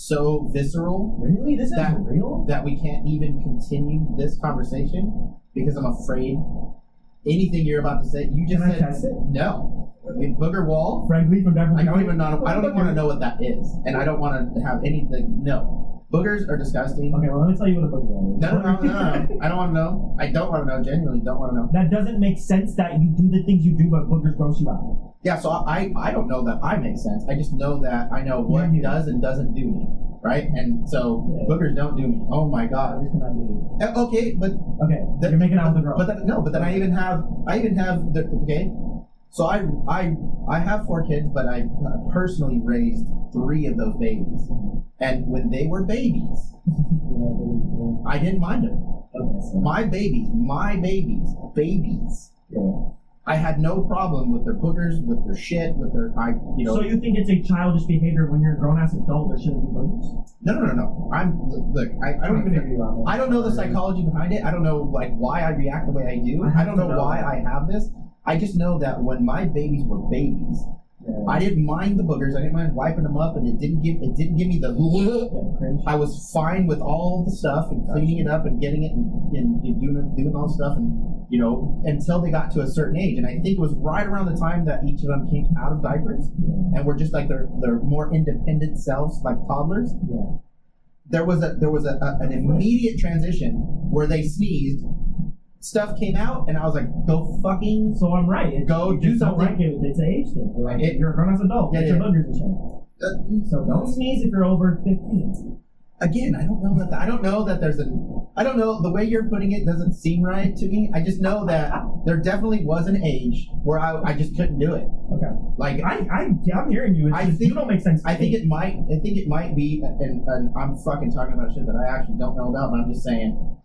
so visceral. Really? This is real? That we can't even continue this conversation because I'm afraid anything you're about to say. You just Can said I test it? no. I mean, booger wall. Frankly, from Denver. I don't even know. I don't even want to know what that is, and I don't want to have anything. No, boogers are disgusting. Okay, well, let me tell you what a booger wall is. No. I don't want to know. I don't want to know. Genuinely, don't want to know. That doesn't make sense that you do the things you do, but boogers gross you out. Yeah, so I don't know that I make sense. I just know that I know what does and doesn't do me, right? And so boogers don't do me. Oh my God. Boogers cannot do you. Okay, but you're making out with a girl. But then I even have okay. So I have 4 kids, but I personally raised 3 of those babies, and when they were babies, I didn't mind them. Okay, so. My babies. Yeah. I had no problem with their boogers, with their shit, with their So you think it's a childish behavior when you're a grown ass adult? There shouldn't be boogers. No. I don't know the psychology behind it. I don't know why I react the way I do. I don't know why I have this. I just know that when my babies were babies, I didn't mind the boogers. I didn't mind wiping them up, and it didn't give me the. I was fine with all the stuff and cleaning it up and getting it and doing all the stuff and until they got to a certain age. And I think it was right around the time that each of them came out of diapers and were just like their more independent selves, like toddlers. Yeah. There was an immediate transition where they sneezed. Stuff came out, and I was like, "Go fucking." So I'm right. Go do something. Like it's an age thing. You're a grown-ass adult. Yeah, Get your boogers and shit. So don't sneeze if you're over 15. Again, I don't know that. I don't know that there's I don't know, the way you're putting it doesn't seem right to me. I just know that there definitely was an age where I just couldn't do it. Okay. Like I'm hearing you. You don't make sense. I think it might be, and I'm fucking talking about shit that I actually don't know about, but I'm just saying.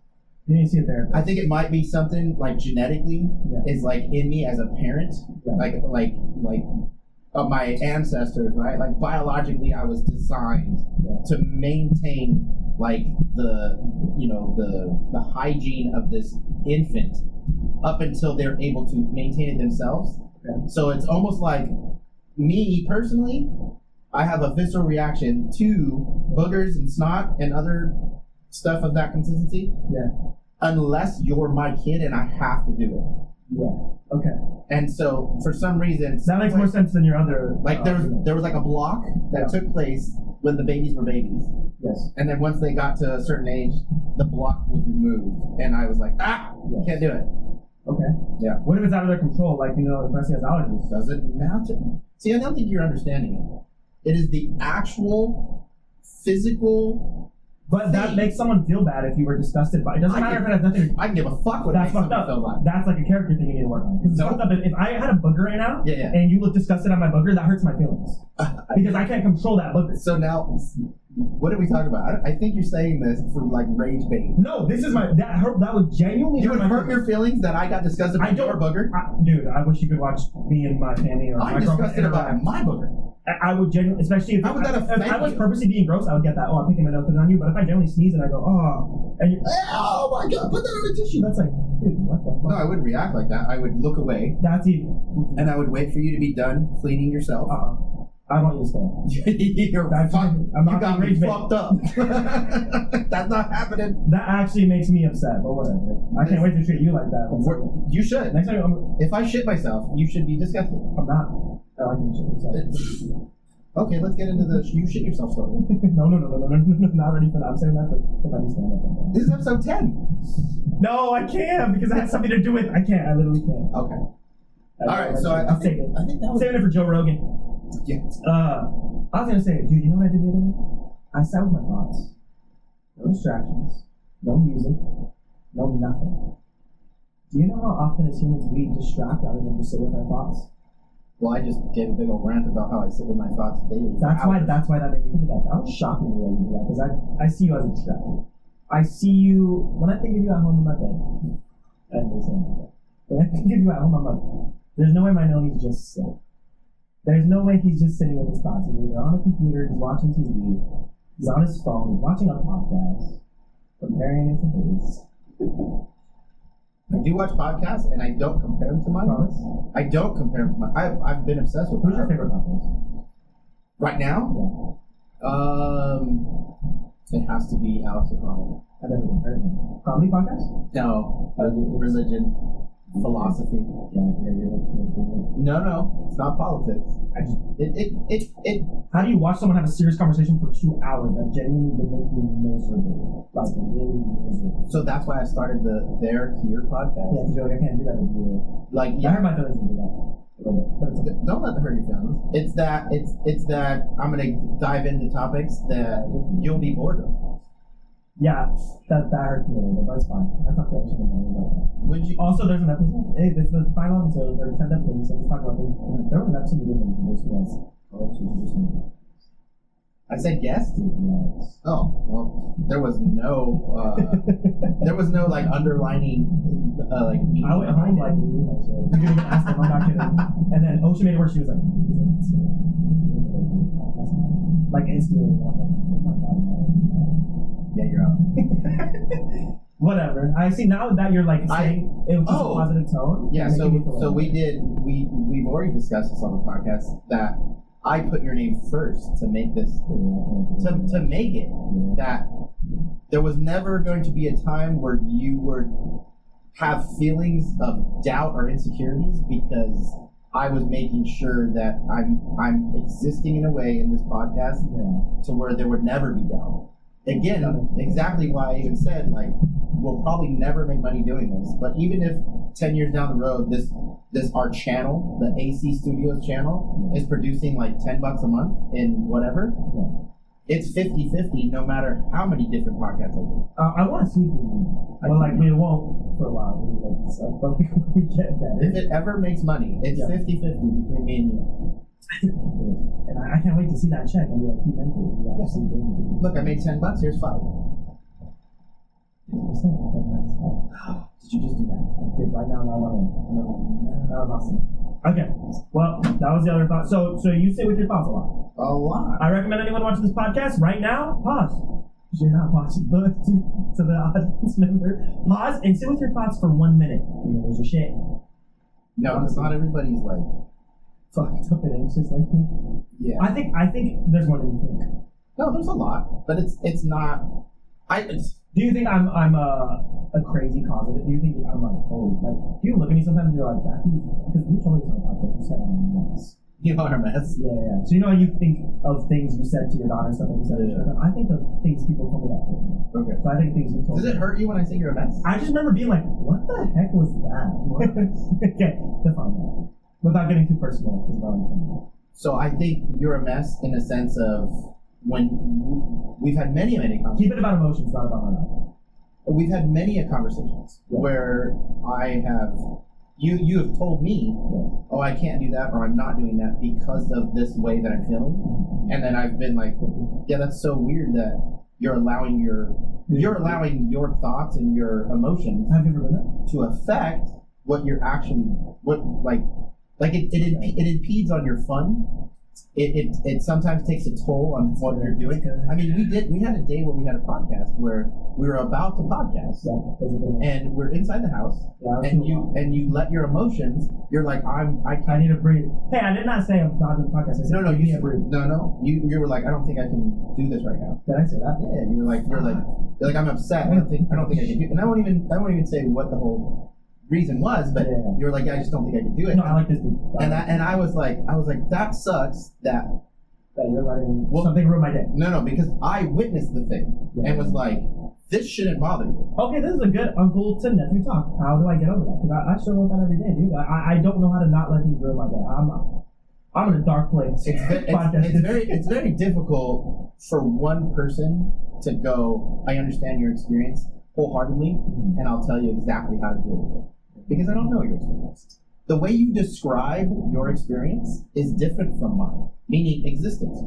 You need to see it there. I think it might be something like genetically is like in me as a parent, like my ancestors, right? Like biologically, I was designed to maintain like the hygiene of this infant up until they're able to maintain it themselves. Okay. So it's almost like me personally, I have a visceral reaction to boogers and snot and other stuff of that consistency. Yeah. Unless you're my kid and I have to do it. Yeah. Okay. And so for some reason that makes more sense than your other. Like there was like a block that took place when the babies were babies. Yes. And then once they got to a certain age, the block was removed, and I was like, can't do it. Okay. Yeah. What if it's out of their control? Like the person has allergies. Does it matter? See, I don't think you're understanding it. It is the actual physical. But that makes someone feel bad if you were disgusted by it. Doesn't matter if it has nothing to do. I can give a fuck what that's makes fucked up. Feel bad. That's like a character thing you need to work on. Because it's fucked up. If I had a booger right now, and you look disgusted at my booger, that hurts my feelings. Because I can't control that booger. So now, what are we talking about? I think you're saying this for like rage bait. No, this is that would genuinely hurt your feelings that I got disgusted by your booger? Dude, I wish you could watch me and my family or I'm disgusted about my booger. I would genuinely, especially if how would that offend if I was purposely being gross, I would get that. Oh, I'm picking my nose on you. But if I generally sneeze and I go, and you, oh my god, put that on a tissue. That's like, dude, what the fuck? No, I wouldn't react like that. I would look away. That's evil. And I would wait for you to be done cleaning yourself. I want you to stay. You got me fucked up. That's not happening. That actually makes me upset, but whatever. I can't wait to treat you like that. You should. Next time, if I shit myself, you should be disgusted. I'm not. I like you shit yourself. Okay, let's get into the you shit yourself story. No, not ready for that. I'm saying that for if I just stand up. This is episode 10. No, I can't because it has something to do with. I can't. I literally can't. Okay. All right, so I think that was saving it for Joe Rogan. Yeah. I was gonna say, dude, you know what I did the other day? I sat with my thoughts. No distractions. No music. No nothing. Do you know how often as humans we distract rather than just sit with our thoughts? Well, I just gave a big old rant about how I sit with my thoughts daily. That's why that made me think of that. That was shocking me that you do that because I see you as a distraction. I see you when I think of you at home in my bed. I didn't say that. When I think of you at home, I'm like, there's no way my nose just sit. There's no way he's just sitting with his thoughts. He's either on a computer, he's watching TV, he's on his phone, he's watching a podcast, comparing it to his. I do watch podcasts, and I don't compare them to mine. Promise? I don't compare them to mine. I've been obsessed with. Who's your favorite podcast? Right now? It has to be Alex O'Connell. I've never even heard of him. Comedy podcast? No, religion, philosophy. Yeah, I forget you're looking. No, it's not politics. It. How do you watch someone have a serious conversation for 2 hours that genuinely would make you miserable? Like, really miserable. So that's why I started the They're Here podcast. Yeah, because you're like, I can't do that with you. Like, I heard my feelings would do that. But it's okay. Don't let it hurt your feelings. It's that I'm gonna dive into topics that you'll be bored of. Yeah, that hurts me a little bit, but it's fine. I talked about it about that. Would you? Also, there's an episode. Hey, it's the final episode, or 10th episode, so let's talk about things. There was an episode you didn't introduce me as. Oh, so you introduced me. I said guest. Yes. Oh, well, there was no like underlining like meaning. I went home like, you didn't even ask them, I'm not kidding. And then Ocean made it worse, she was like instigating. I'm like, oh my god. Yeah, you're out. Whatever. I see now that you're like saying it was just a positive tone. Yeah, so we've already discussed this on the podcast that I put your name first to make this to make it that there was never going to be a time where you would have feelings of doubt or insecurities because I was making sure that I'm existing in a way in this podcast to where there would never be doubt. Again, exactly why I even said, like, we'll probably never make money doing this, but even if 10 years down the road, this our channel, the AC Studios channel, is producing like $10 a month in whatever, it's 50-50 no matter how many different podcasts I do. I want to see you. Well, like, we won't for a while. But like, we get that. If it ever makes money, it's 50-50 between me and you. I think we can do it. And I can't wait to see that check and be like, he meant it. Look, I made $10. Here's 5. Did you just do that? I did right now. No. That was awesome. Okay. Well, that was the other thought. So you sit with your thoughts a lot. A lot. I recommend anyone watching this podcast right now, pause. Because you're not watching, but to the audience member, pause and sit with your thoughts for 1 minute. You're gonna lose your shit. No, because not everybody's like fucked up and anxious like me. Yeah. I think there's more than you think. No, there's a lot, but it's not. Do you think I'm a crazy cause of it? Do you think I'm like, oh, like, do you look at me sometimes and you're like, that because you told me this on the podcast, you said I'm a mess. You are a mess. Yeah. So you know how you think of things you said to your daughter and stuff like you said to your daughter? I think of things people told me that. Okay. So I think things you told me. Does it hurt you when I say you're a mess? I just remember being like, what the heck was that? Okay, define that. Without getting too personal. So I think you're a mess in a sense of when we've had many conversations. Keep it about emotions, not about my life. We've had many conversations where I have you have told me, oh, I can't do that or I'm not doing that because of this way that I'm feeling, and then I've been like, yeah, that's so weird that you're allowing your thoughts and your emotions to affect what you're actually it impedes on your fun. It sometimes takes a toll on what you're doing. I mean, we had a day where we had a podcast where we were about to podcast, and we're inside the house, and you let your emotions. You're like, I need to breathe. Hey, I did not say I'm not doing the podcast. I said, no, you breathe. No. You were like, I don't think I can do this right now. Did I say that? Yeah. You're like, I'm upset. I don't think I can do it. And I won't even say what the whole reason was, but you were like, I just don't think I can do it. No, I like this dude. And I was like, that sucks that you're letting something ruin my day. No, because I witnessed the thing and was like, this shouldn't bother you. Okay, this is a good uncle to nephew talk. How do I get over that? Because I struggle with that every day, dude. I don't know how to not let things ruin my day. I'm in a dark place. It's very difficult for one person to go, I understand your experience wholeheartedly, and I'll tell you exactly how to deal with it. Because I don't know your experience. The way you describe your experience is different from mine, meaning existence,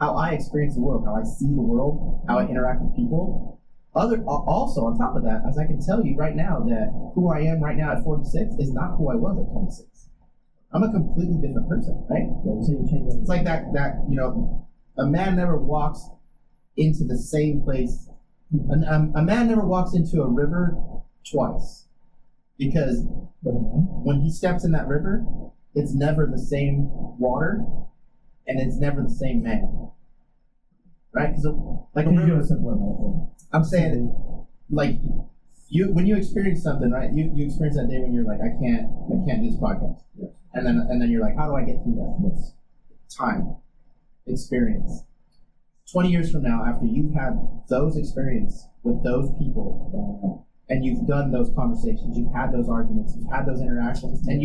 how I experience the world, how I see the world, how I interact with people. Also, on top of that, as I can tell you right now that who I am right now at 46 is not who I was at 26. I'm a completely different person, right? Yeah, you say you change everything. It's like that a man never walks into the same place. A man never walks into a river twice, because when he steps in that river, it's never the same water, and it's never the same man, right? Because like Can you do a simpler metaphor? I'm saying, like when you experience something, right? You experience that day when you're like, I can't do this podcast, Yes. and then you're like, how do I get through that? Yes. Time, experience. 20 years from now, after you've had those experiences with those people, and you've done those conversations, you've had those arguments, you've had those interactions, and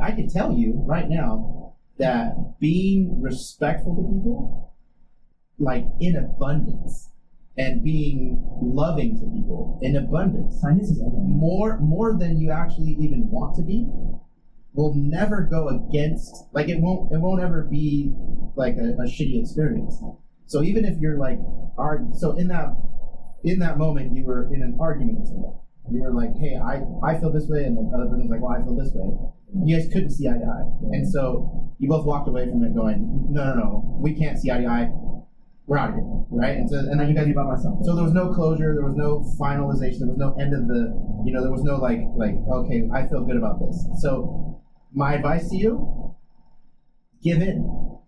I can tell you right now that being respectful to people, like in abundance, and being loving to people in abundance, Kindness is everything. more than you actually even want to be, will never go against, like it won't ever be like a shitty experience. So even if you're like, so in that moment you were in an argument with somebody, you were like, hey, I feel this way, and the other person's like, well, I feel this way. You guys couldn't see eye to eye, and so you both walked away from it going, no, we can't see eye to eye, we're out of here, right? And then you guys, by myself. so there was no closure, there was no finalization, there was no end of there was no like okay, I feel good about this. So my advice to you, give in.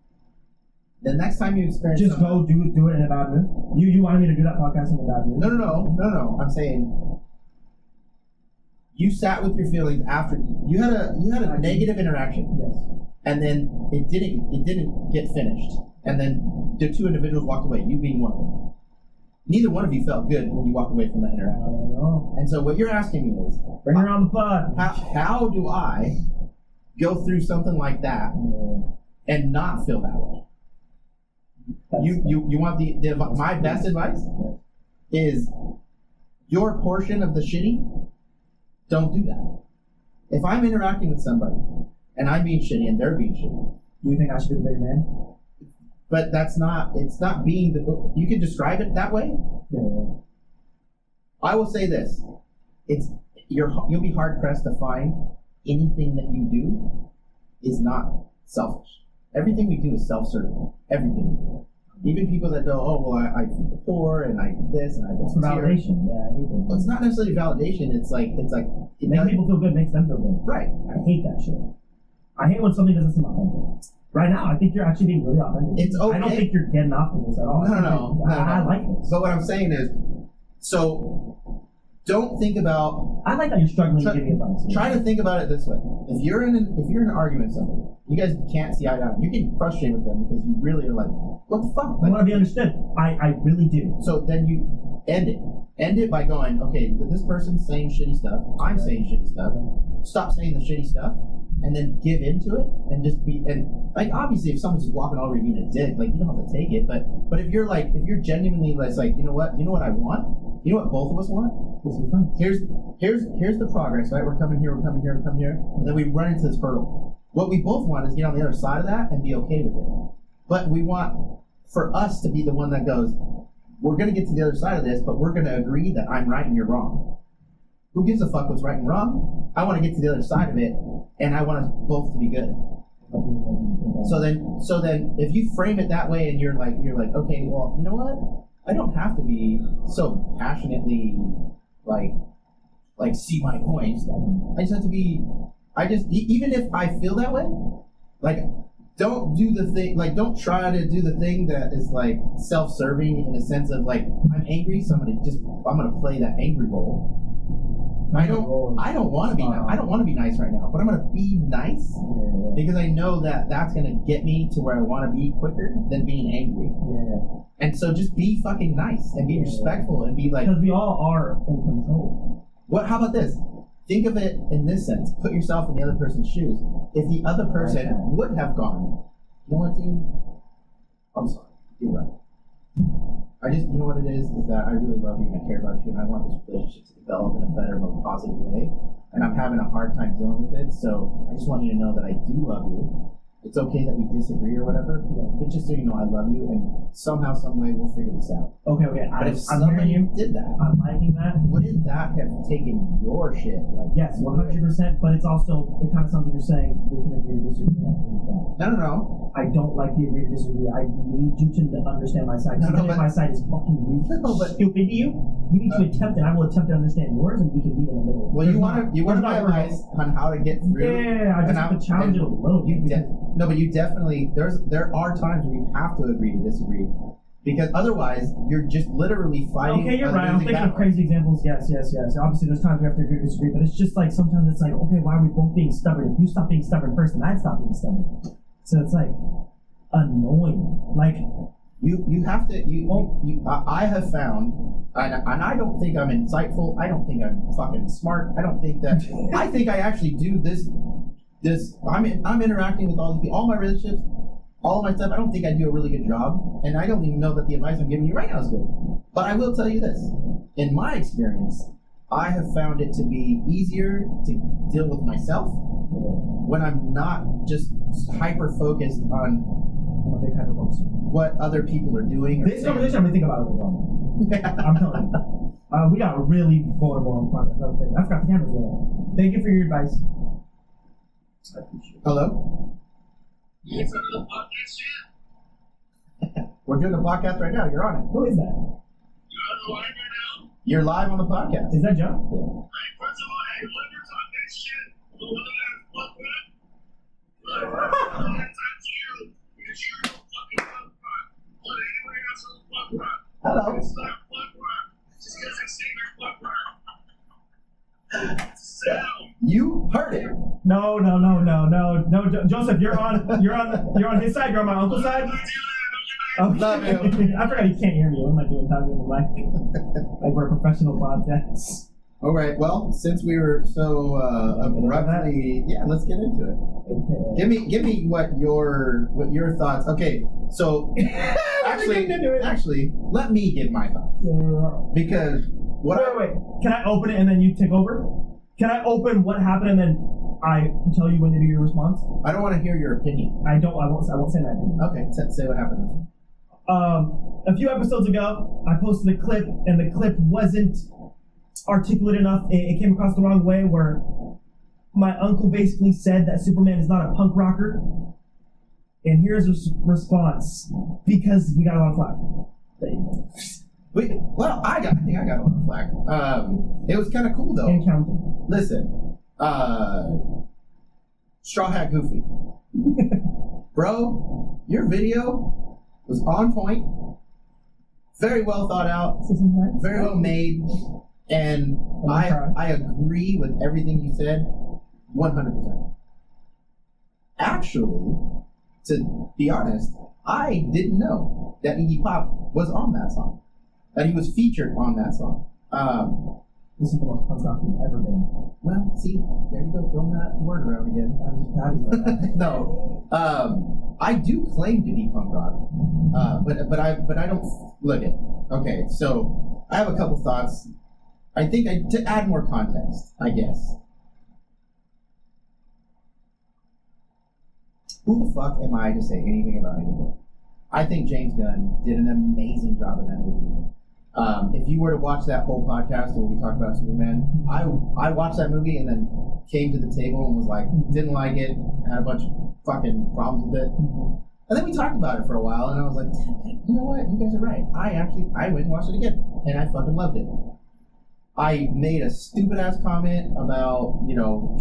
The next time you experience Just go do it in a bad mood. You wanted me to do that podcast in a bad mood? No. I'm saying you sat with your feelings after you had a negative interaction. Yes. And then it didn't get finished. And then the two individuals walked away, you being one of them. Neither one of you felt good when you walked away from that interaction. No. And so what you're asking me is, Bring her on the pod. how do I go through something like that and not feel that way? You want my best advice is your portion of the shitty, don't do that. If I'm interacting with somebody and I'm being shitty and they're being shitty, Do you think I should be the big man? but it's not being you can describe it that way. Yeah. I will say this, you'll be hard pressed to find anything that you do is not selfish. Everything we do is self-serving. Everything we do. Even people that go, oh, well, I feed the poor, and I do this, and I do It's for validation. Yeah, I hate that. Well, it's not necessarily validation. It's like It makes people feel good, makes them feel good. right. I hate that shit. I hate when something doesn't seem authentic. Right now, I think you're actually being really authentic. It's okay. I don't think you're getting off of this at all. No. I like this. So what I'm saying is, so don't think about. I like that you're struggling to give me advice. Try to think about it this way: if you're in an argument with somebody, you guys can't see eye to eye. You're getting frustrated with them because you really are like, what the fuck? I want to be understood. I really do. So then you end it. End it by going, okay, this person's saying shitty stuff. I'm saying shitty stuff. Stop saying the shitty stuff, and then give into it, and just be. And like, obviously, if someone's just walking over you being a dick, like you don't have to take it. But if you're genuinely like, you know what I want. You know what both of us want? Here's the progress, right? We're coming here, and then we run into this hurdle. What we both want is get on the other side of that and be okay with it. But we want for us to be the one that goes, we're going to get to the other side of this, but we're going to agree that I'm right and you're wrong. Who gives a fuck what's right and wrong? I want to get to the other side of it, and I want us both to be good. So then, if you frame it that way, and you're like, okay, well, you know what? I don't have to be so passionately like see my points. I just have to be. Even if I feel that way, like don't do the thing. Like don't try to do the thing that is like self-serving in a sense of like I'm angry, so I'm gonna play that angry role. I don't want to be. I don't want to be nice right now, but I'm gonna be nice because I know that that's gonna get me to where I want to be quicker than being angry. Yeah. And so just be fucking nice and be respectful and be like. Because we all are in control. How about this? Think of it in this sense. Put yourself in the other person's shoes. If the other person would have gone, you know what, dude? I'm sorry. You're right. You know what it is that I really love you and I care about you and I want this relationship to develop in a better, more positive way. And I'm having a hard time dealing with it. So I just want you to know that I do love you. It's okay that we disagree or whatever, but just so you know, I love you, and somehow, some way, we'll figure this out. Okay. But if I'm hearing somebody you. did that, I'm liking that. wouldn't that have taken your shit? Like, Yes, 100%. But it's also, it kind of sounds like you're saying we can agree to disagree. no. I don't like the agree to disagree. I need you to understand my side. No, Even if but- my side is fucking stupid to you, you need to attempt, and I will attempt to understand yours, and we can meet in the middle. Well, you want my advice on how to get through. Yeah, I just have to challenge it a little. No, but you definitely there are times where you have to agree to disagree, because otherwise you're just literally fighting. Okay, you're a right. I'm losing thinking of battle. crazy examples. Yes. Obviously, there's times we have to agree to disagree, but it's just like sometimes it's like, okay, why are we both being stubborn? If you stop being stubborn first, then I'd stop being stubborn. So it's like annoying. Like you have to I have found, and I don't think I'm insightful. I don't think I'm fucking smart. I don't think that. I think I actually do this. I'm interacting with all these people, all my relationships, all of my stuff. I don't think I do a really good job, and I don't even know that the advice I'm giving you right now is good. But I will tell you this: in my experience, I have found it to be easier to deal with myself when I'm not just hyper focused on I'm a big hyper focus. what other people are doing. Or This conversation, I'm gonna think about it later on. I'm telling you. We got really vulnerable on the podcast. I forgot the cameras there. Thank you for your advice. I appreciate it. Hello? We're doing a podcast right now. You're on it. Who is that? You're live on the podcast. Is that Joe? Hello. You heard it. No, Joseph, you're on his side. You're on my uncle's side. Okay. Love you. I forgot he can't hear me. What am I doing? Talking to the mic like we're a professional podcast. All right. Well, since we were so abruptly, yeah, let's get into it. Okay. Give me what your thoughts. Okay, so actually, let me give my thoughts because Wait. Can I open it and then you take over? Can I open what happened and then I tell you when to do your response? I don't want to hear your opinion. I won't say that. Okay, say what happened. A few episodes ago, I posted a clip, and the clip wasn't articulate enough. It came across the wrong way, where my uncle basically said that Superman is not a punk rocker. And here's his response, because we got a lot of flack. There you go. I think I got a lot of flack. It was kind of cool though. And counting. Listen, Straw Hat Goofy, bro, your video was on point, very well thought out, very well made, and I agree with everything you said, 100%. Actually, to be honest, I didn't know that Iggy Pop was on that song, that he was featured on that song. This is the most punk rock we've ever been. Well, see, there you go, throwing that word around again. I'm just proud of you about that. No, I do claim to be punk rock, but I don't look it. Okay, so I have a couple thoughts. I think to add more context, I guess. Who the fuck am I to say anything about anyone? I think James Gunn did an amazing job in that movie. If you were to watch that whole podcast where we talked about Superman, I watched that movie and then came to the table and was like, didn't like it, had a bunch of fucking problems with it. And then we talked about it for a while and I was like, you know what, you guys are right. I went and watched it again and I fucking loved it. I made a stupid ass comment about,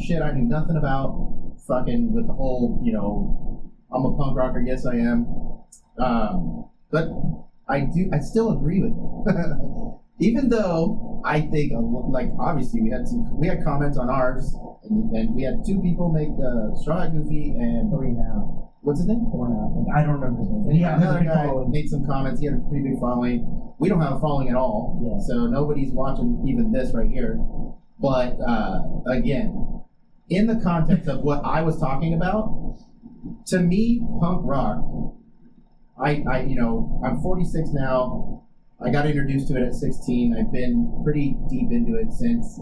shit I knew nothing about, fucking with the whole, I'm a punk rocker, yes I am. But I still agree with it. Even though I think, obviously we had comments on ours, and we had two people make Straw Hat Goofy and 3 now. What's his name? 4 now. I don't remember his name. And Yeah, another guy made some comments. He had a pretty big following. We don't have a following at all, so nobody's watching even this right here. But again, in the context of what I was talking about, to me, punk rock. I'm 46 now. I got introduced to it at 16. I've been pretty deep into it since.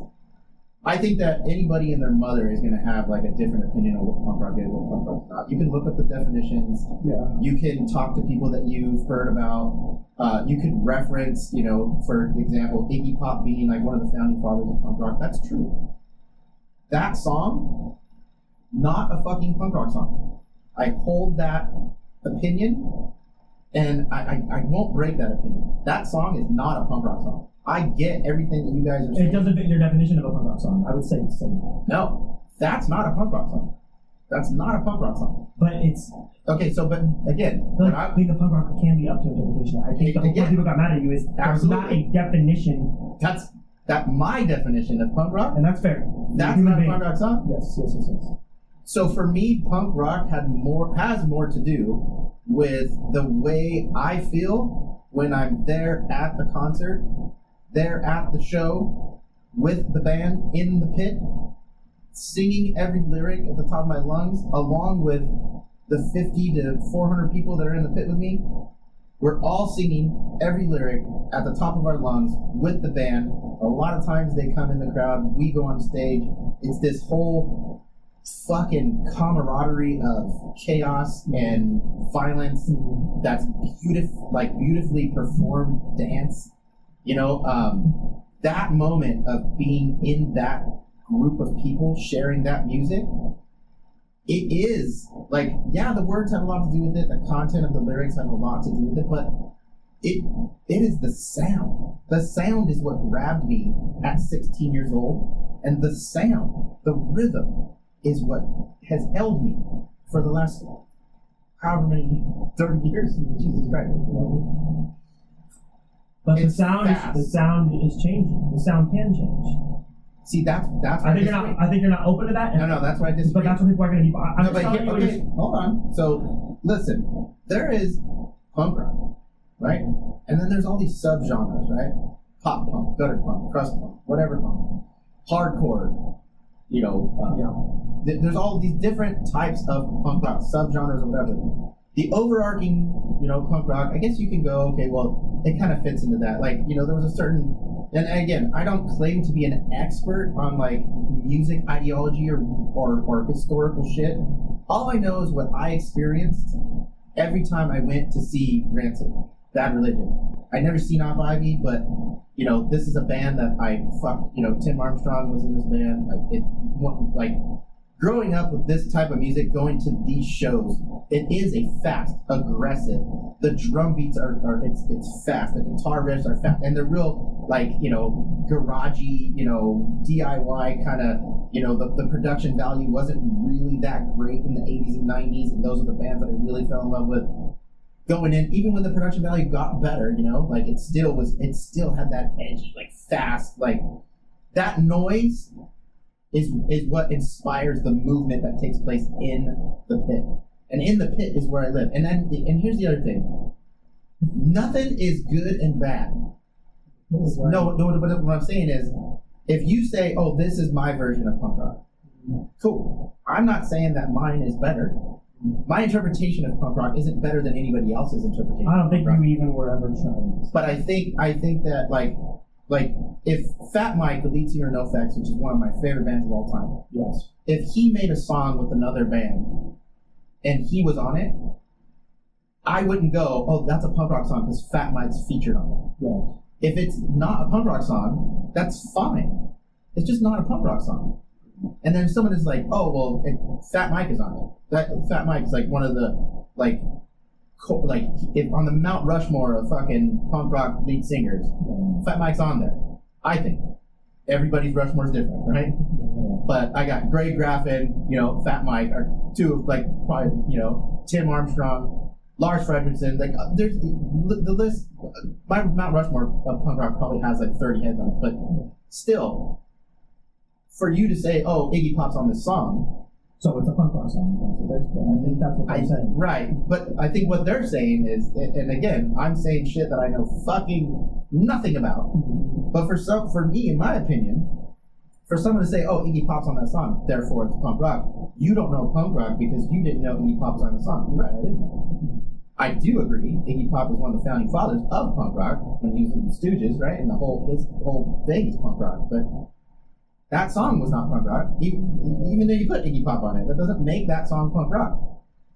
I think that anybody and their mother is going to have like a different opinion on what punk rock is, what punk rock is not. You can look up the definitions. Yeah. You can talk to people that you've heard about. You could reference, for example, Iggy Pop being like one of the founding fathers of punk rock. That's true. That song, not a fucking punk rock song. I hold that opinion, and I won't break that opinion. That song is not a punk rock song. I get everything that you guys are saying. It doesn't fit your definition of a punk rock song. I would say the same. No, that's not a punk rock song. That's not a punk rock song. But it's Okay, so but again, I feel like being a punk rock can be up to interpretation. I think the whole time people got mad at you is there's not a definition. that's my definition of punk rock. And that's fair. That's not a punk rock song. Yes. So for me, punk rock has more to do with the way I feel when I'm there at the concert, there at the show, with the band in the pit, singing every lyric at the top of my lungs, along with the 50 to 400 people that are in the pit with me. We're all singing every lyric at the top of our lungs with the band. A lot of times they come in the crowd, we go on stage. It's this whole fucking camaraderie of chaos and violence that's beautifully performed dance. That moment of being in that group of people sharing that music, it is like, yeah, the words have a lot to do with it, the content of the lyrics have a lot to do with it, but it is the sound. The sound is what grabbed me at 16 years old, and the sound, the rhythm, is what has held me for the last however many 30 years. Jesus Christ. But It's the sound is changing. The sound can change. See, that's I think you're not open to that. No, that's why I disagree. But that's what people are going to be. I'm No, just telling you. okay, hold on. So, listen, there is punk rock, right? And then there's all these subgenres, right? Pop punk, gutter punk, crust punk, whatever punk, hardcore. There's all these different types of punk rock subgenres or whatever. The overarching, punk rock, I guess you can go, okay, well, it kind of fits into that. Like, there was a certain, and again, I don't claim to be an expert on like music ideology or historical shit. All I know is what I experienced every time I went to see Rancid, Bad Religion. I'd never seen Op Ivy, but this is a band that I fucked. Tim Armstrong was in this band. Growing up with this type of music, going to these shows, it is a fast, aggressive. The drum beats it's fast. The guitar riffs are fast, and they're real garagey, DIY kind of. The production value wasn't really that great in the 80s and 90s, and those are the bands that I really fell in love with. Going in, even when the production value got better, it still had that edgy, fast, that noise is what inspires the movement that takes place in the pit. And in the pit is where I live. And here's the other thing. Nothing is good and bad. No, what I'm saying is, if you say, oh, this is my version of punk rock, cool. I'm not saying that mine is better. My interpretation of punk rock isn't better than anybody else's interpretation. I don't think you even were ever trying. But I think that like if Fat Mike, the lead singer of NoFX, which is one of my favorite bands of all time, yes, if he made a song with another band and he was on it, I wouldn't go, oh, that's a punk rock song because Fat Mike's featured on it. yes. If it's not a punk rock song, that's fine. It's just not a punk rock song. And then someone is like, oh, well, Fat Mike is on it. That Fat Mike's like one of the, if on the Mount Rushmore of fucking punk rock lead singers, Fat Mike's on there. I think. Everybody's Rushmore is different, right? But I got Greg Graffin, Fat Mike, are two of, probably, Tim Armstrong, Lars Fredrickson. There's the list. My Mount Rushmore of punk rock probably has 30 heads on it, but still, for you to say, oh, Iggy Pop's on this song. So it's a punk rock song. I think that's what they're saying. Right. But I think what they're saying is, and again, I'm saying shit that I know fucking nothing about. But for me, in my opinion, for someone to say, oh, Iggy Pop's on that song, therefore it's punk rock, you don't know punk rock because you didn't know Iggy Pop was on the song. Right, I didn't know. I do agree, Iggy Pop was one of the founding fathers of punk rock when he was in the Stooges, right? And his whole thing is punk rock. But That song was not punk rock. Even though you put Iggy Pop on it, that doesn't make that song punk rock.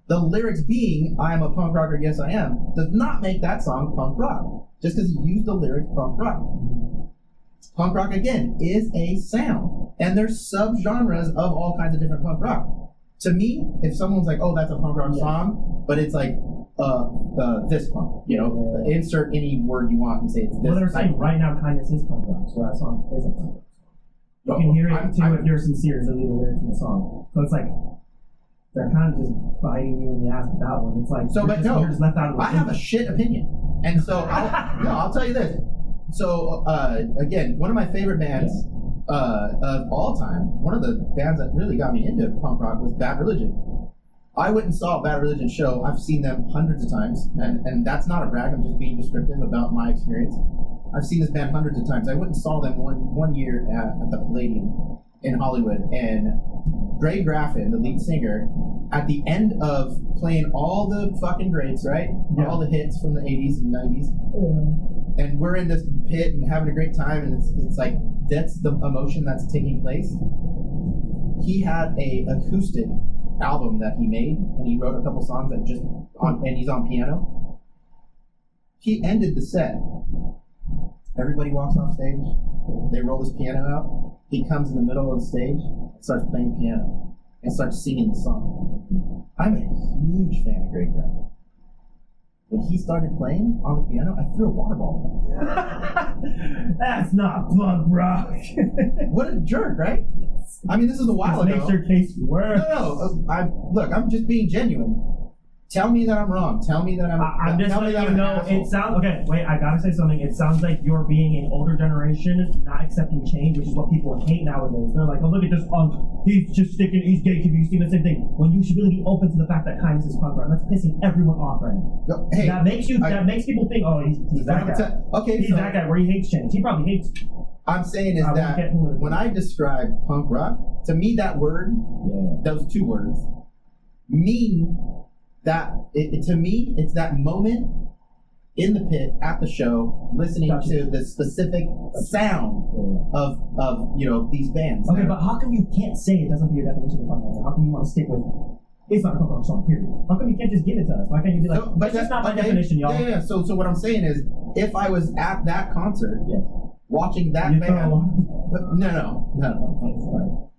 The lyrics being, I am a punk rocker, yes I am, does not make that song punk rock. Just because you use the lyrics punk rock. Punk rock, again, is a sound. And there's subgenres of all kinds of different punk rock. To me, if someone's like, oh, that's a punk rock song, but it's like, this punk, insert any word you want and say it's this. Well, they're saying right now kindness is punk rock, so that song is a punk rock song. You can hear it too if you're sincere as a legal lyrics in the song. So it's like, they're kind of just biting you in the ass with that one. It's like, you're just left out of the I have a shit opinion. And so, I'll tell you this. So, again, one of my favorite bands of all time, one of the bands that really got me into punk rock was Bad Religion. I went and saw a Bad Religion show. I've seen them hundreds of times, and that's not a brag. I'm just being descriptive about my experience. I've seen this band hundreds of times. I went and saw them one year at the Palladium in Hollywood, and Ray Graffin, the lead singer, at the end of playing all the fucking greats, right? Yeah. All the hits from the 80s and 90s. Yeah. And we're in this pit and having a great time, and it's like, that's the emotion that's taking place. He had a acoustic album that he made, and he wrote a couple songs that and he's on piano. He ended the set. Everybody walks off stage. They roll this piano out. He comes in the middle of the stage and starts playing piano and starts singing the song. I'm a huge fan of Greg Graffin. When he started playing on the piano, I threw a water ball. That's not punk rock. What a jerk, right? I mean, this is a while ago. Makes your case worse. No. I'm just being genuine. Tell me that I'm wrong. Tell me that I'm just letting you know. It sounds okay. Wait, I gotta say something. It sounds like you're being an older generation, not accepting change, which is what people hate nowadays. They're like, oh, look at this punk. He's just sticking. He's gatekeeping the same thing. When you should really be open to the fact that kindness is punk rock. That's pissing everyone off right now. No, hey, that makes people think, oh, he's that guy. He's that guy where he hates change. He probably hates. I'm saying is that when I describe punk rock, to me that word, those two words, mean that to me it's that moment in the pit at the show, listening to the specific sound of these bands. Okay, but how come you can't say it doesn't be your definition of punk rock? How come you want to stick with it's not a punk rock song, period? How come you can't just give it to us? Why can't you be like, but that's not my definition, y'all? Yeah. So what I'm saying is, if I was at that concert, watching that band, no.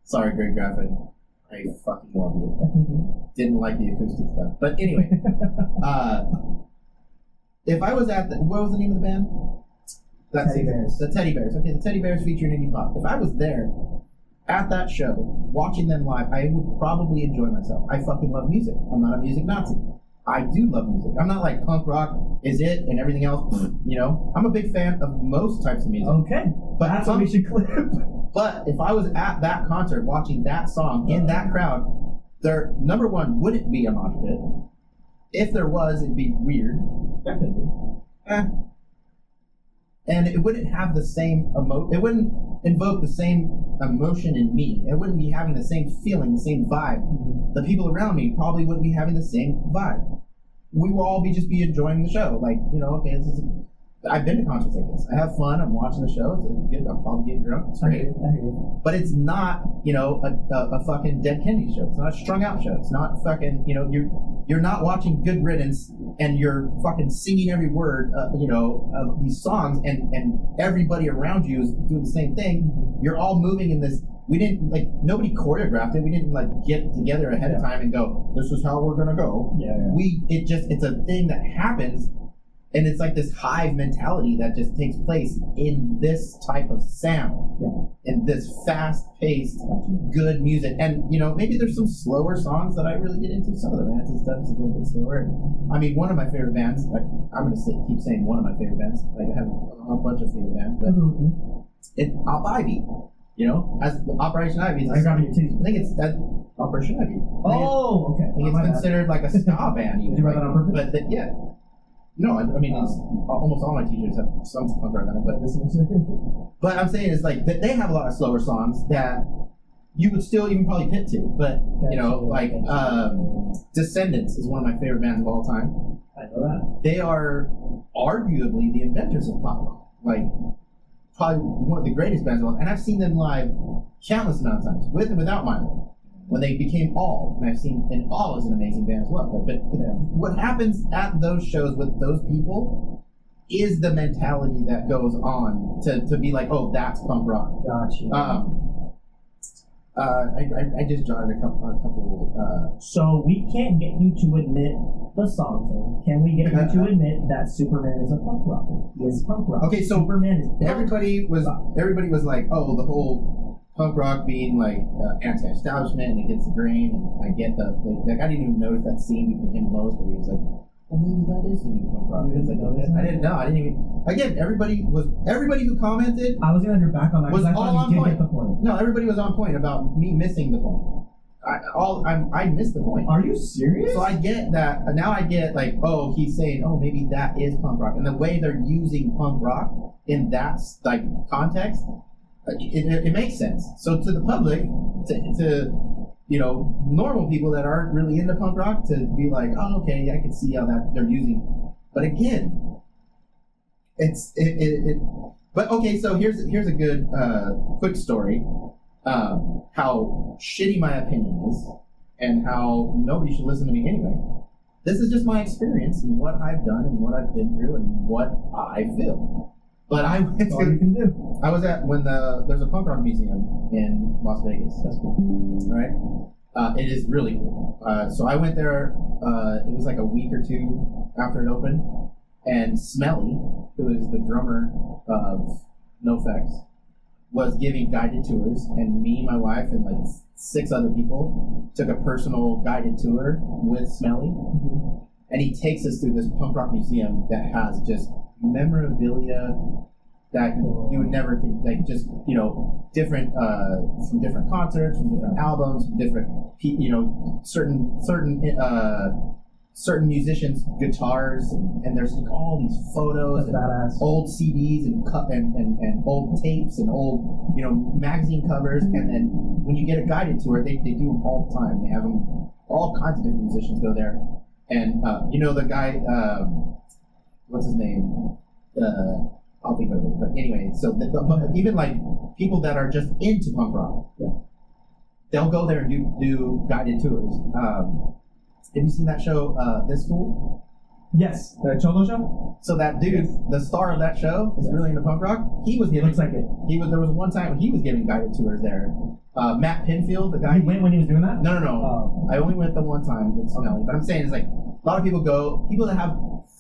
Sorry, Greg Graffin. I fucking loved it. Didn't like the acoustic stuff. But anyway, if I was at what was the name of the band? Teddy Bears. The Teddy Bears. Okay, the Teddy Bears featuring Iggy Pop. If I was there at that show, watching them live, I would probably enjoy myself. I fucking love music. I'm not a music Nazi. I do love music. I'm not like punk rock is it and everything else, I'm a big fan of most types of music. Okay. But that's what we should clip. But if I was at that concert watching that song in that crowd, there, number one, wouldn't be a mosh pit. If there was, it'd be weird. And it wouldn't have the same it wouldn't invoke the same emotion in me. It wouldn't be having the same feeling, the same vibe. The people around me probably wouldn't be having the same vibe. We will all just be enjoying the show. Like, okay, I've been to concerts like this. I have fun. I'm watching the show. It's good. I'm probably getting drunk. It's great. But it's not, a fucking Dead Kennedy show. It's not a strung out show. It's not fucking, you're not watching Good Riddance and you're fucking singing every word, of these songs and everybody around you is doing the same thing. You're all moving in this. We didn't, nobody choreographed it. We didn't, get together ahead of time and go, this is how we're going to go. It's a thing that happens. And it's like this hive mentality that just takes place in this type of sound, in this fast-paced, good music. And, maybe there's some slower songs that I really get into. Some of the bands and stuff is a little bit slower. I mean, one of my favorite bands, I'm going to keep saying one of my favorite bands. I have a bunch of favorite bands, but it's Op Ivy. As Operation Ivy. I think it's Operation Ivy. Okay. I think it's considered like a ska band. Did you write that on purpose? But no, I mean, it's almost all my t-shirts have some punk rock on it, but I'm saying is they have a lot of slower songs that you would still even probably pit to, but Descendants is one of my favorite bands of all time. I know that. They are arguably the inventors of pop rock. probably one of the greatest bands of all, and I've seen them live countless amounts of times, with and without Milo. When they became All, and I've seen, and All is an amazing band as well. But what happens at those shows with those people is the mentality that goes on to be like, oh, that's punk rock. Gotcha. I just jotted a couple. So we can't get you to admit the song thing. Can we get you to admit that Superman is a punk rocker? He is punk rock. Okay, so Superman is punk everybody was like, oh, the whole punk rock being like anti-establishment and against the grain. And I get like I didn't even notice that scene between him and Lois where he was like, well, maybe that is the new punk rock. I didn't know. I didn't even. Again, everybody who commented. I was gonna have your back on that because I thought you did get the point. No, everybody was on point about me missing the point. I missed the point. Are you serious? So I get that. Now I get like, oh, he's saying, oh, maybe that is punk rock, and the way they're using punk rock in that like context, it makes sense. So to the public, to normal people that aren't really into punk rock, to be like, oh, okay, I can see how that they're using. But again, But okay, so here's a good quick story. How shitty my opinion is, and how nobody should listen to me anyway. This is just my experience and what I've done and what I've been through and what I feel. But I went all you can do. I was at there's a punk rock museum in Las Vegas. That's cool. Right? It is really cool. So I went there. It was like a week or two after it opened, and Smelly, who is the drummer of NoFX, was giving guided tours, and me, my wife, and like 6 other people took a personal guided tour with Smelly. Mm-hmm. And he takes us through this punk rock museum that has just memorabilia that you would never think, like just, different, from different concerts, from different albums, from different, certain musicians' guitars, and there's like all these photos and old CDs and old tapes and old magazine covers, and then when you get a guided tour, they do them all the time. They have them, all kinds of different musicians go there, and the guy, what's his name? I'll think about it. But anyway, so even like people that are just into punk rock, they'll go there and do guided tours. Have you seen that show, This Fool? Yes, the Cholo show. So that dude, the star of that show, is really into punk rock. He was giving. Looks like it. There was one time when he was giving guided tours there. Matt Pinfield, the guy. You went when he was doing that? No. I only went the one time with Smelly. But I'm saying it's like a lot of people that have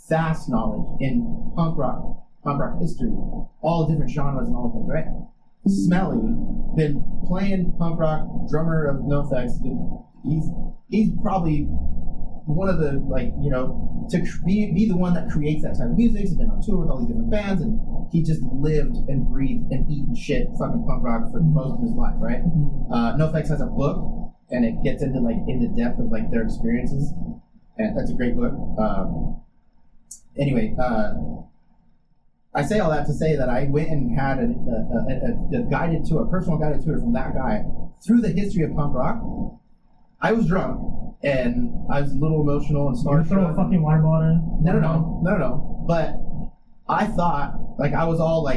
vast knowledge in punk rock history, all the different genres and all the things, right? Smelly, been playing punk rock, drummer of NoFX. He's probably one of the, to be the one that creates that type of music. He's been on tour with all these different bands, and he just lived and breathed and eaten shit fucking punk rock for most of his life, right? NoFX has a book, and it gets into in the depth of their experiences, and that's a great book. Anyway, I say all that to say that I went and had a guided tour, a personal guided tour from that guy through the history of punk rock. I was drunk, and I was a little emotional and started. You throw a fucking water bottle in? No. But I thought, I was all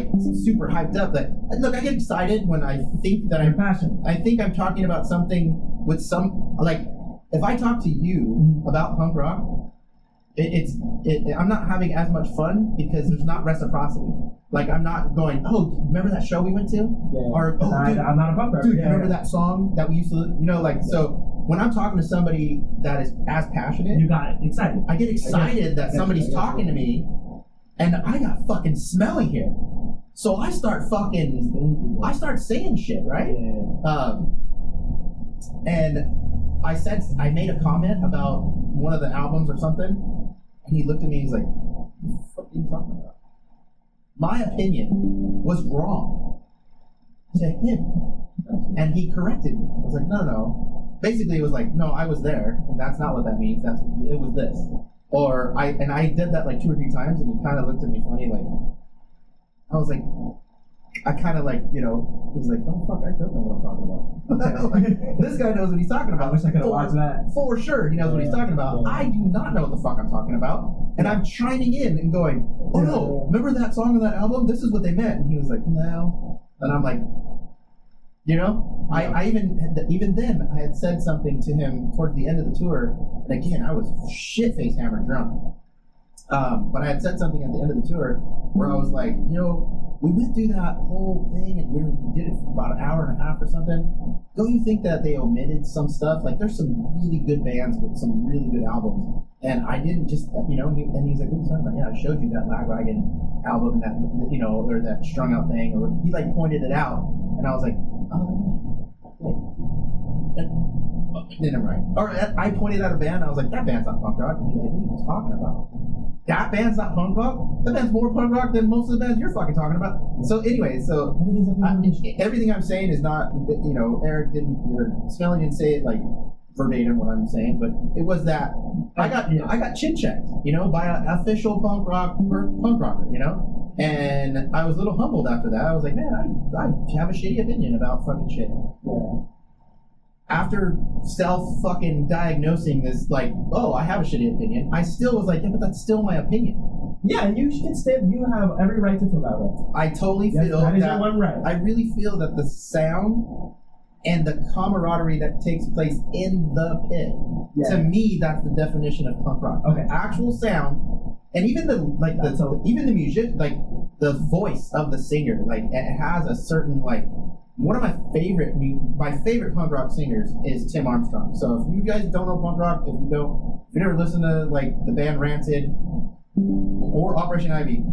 super hyped up. Look, I get excited when I think that I'm passionate. I think I'm talking about something with if I talk to you about punk rock, I'm not having as much fun because there's not reciprocity. I'm not going, oh, remember that show we went to? Yeah. Or, oh, dude, I'm not a punk rock. Dude, remember that song that we used to, so when I'm talking to somebody that is as passionate, you got it, excited. I get excited that somebody's talking to me, and I got fucking Smelly here. So I start saying shit, right? Yeah. And I made a comment about one of the albums or something, and he looked at me and he's like, what the fuck are you talking about? My opinion was wrong to him, and he corrected me. I was like, no. Basically, it was like, no, I was there, and that's not what that means. It was this. I did that 2 or 3 times, and he kind of looked at me funny, I was like, I kind of like, was like, oh fuck, I don't know what I'm talking about. Like, this guy knows what he's talking about. I wish I could have watched that. For sure, he knows what he's talking about. Yeah. I do not know what the fuck I'm talking about. And I'm chiming in and going, oh no, remember that song on that album? This is what they meant. And he was like, no. And I'm like, I even then I had said something to him towards the end of the tour. And again, I was shit-faced hammered drunk. But I had said something at the end of the tour where I was like, we went through that whole thing and we did it for about an hour and a half or something. Don't you think that they omitted some stuff? Like, there's some really good bands with some really good albums. And I didn't just, and he's like, what are you talking about? Yeah, I showed you that Lagwagon album and that, or that Strung Out thing. Or he like pointed it out. And I was like, oh, wait. Never mind. Or I pointed out a band. I was like, that band's not punk rock. And he was like, what are you talking about? That band's not punk rock? That band's more punk rock than most of the bands you're fucking talking about. So anyway, everything I'm saying is not, Eric didn't, or Smelly didn't say it like verbatim what I'm saying, but it was that I got chin checked, by an official punk rocker, and I was a little humbled after that. I was like, man, I have a shitty opinion about fucking shit. Yeah. After fucking diagnosing this, like, oh, I have a shitty opinion, I still was like, yeah, but that's still my opinion. Yeah, and you have every right to feel that way. I totally feel that is your one right. I really feel that the sound and the camaraderie that takes place in the pit, to me, that's the definition of punk rock. Okay. Actual sound, and even even the music, like the voice of the singer, like it has a certain like. One of my favorite punk rock singers is Tim Armstrong. So if you guys don't know punk rock, if you never listen to like the band Rancid or Operation Ivy,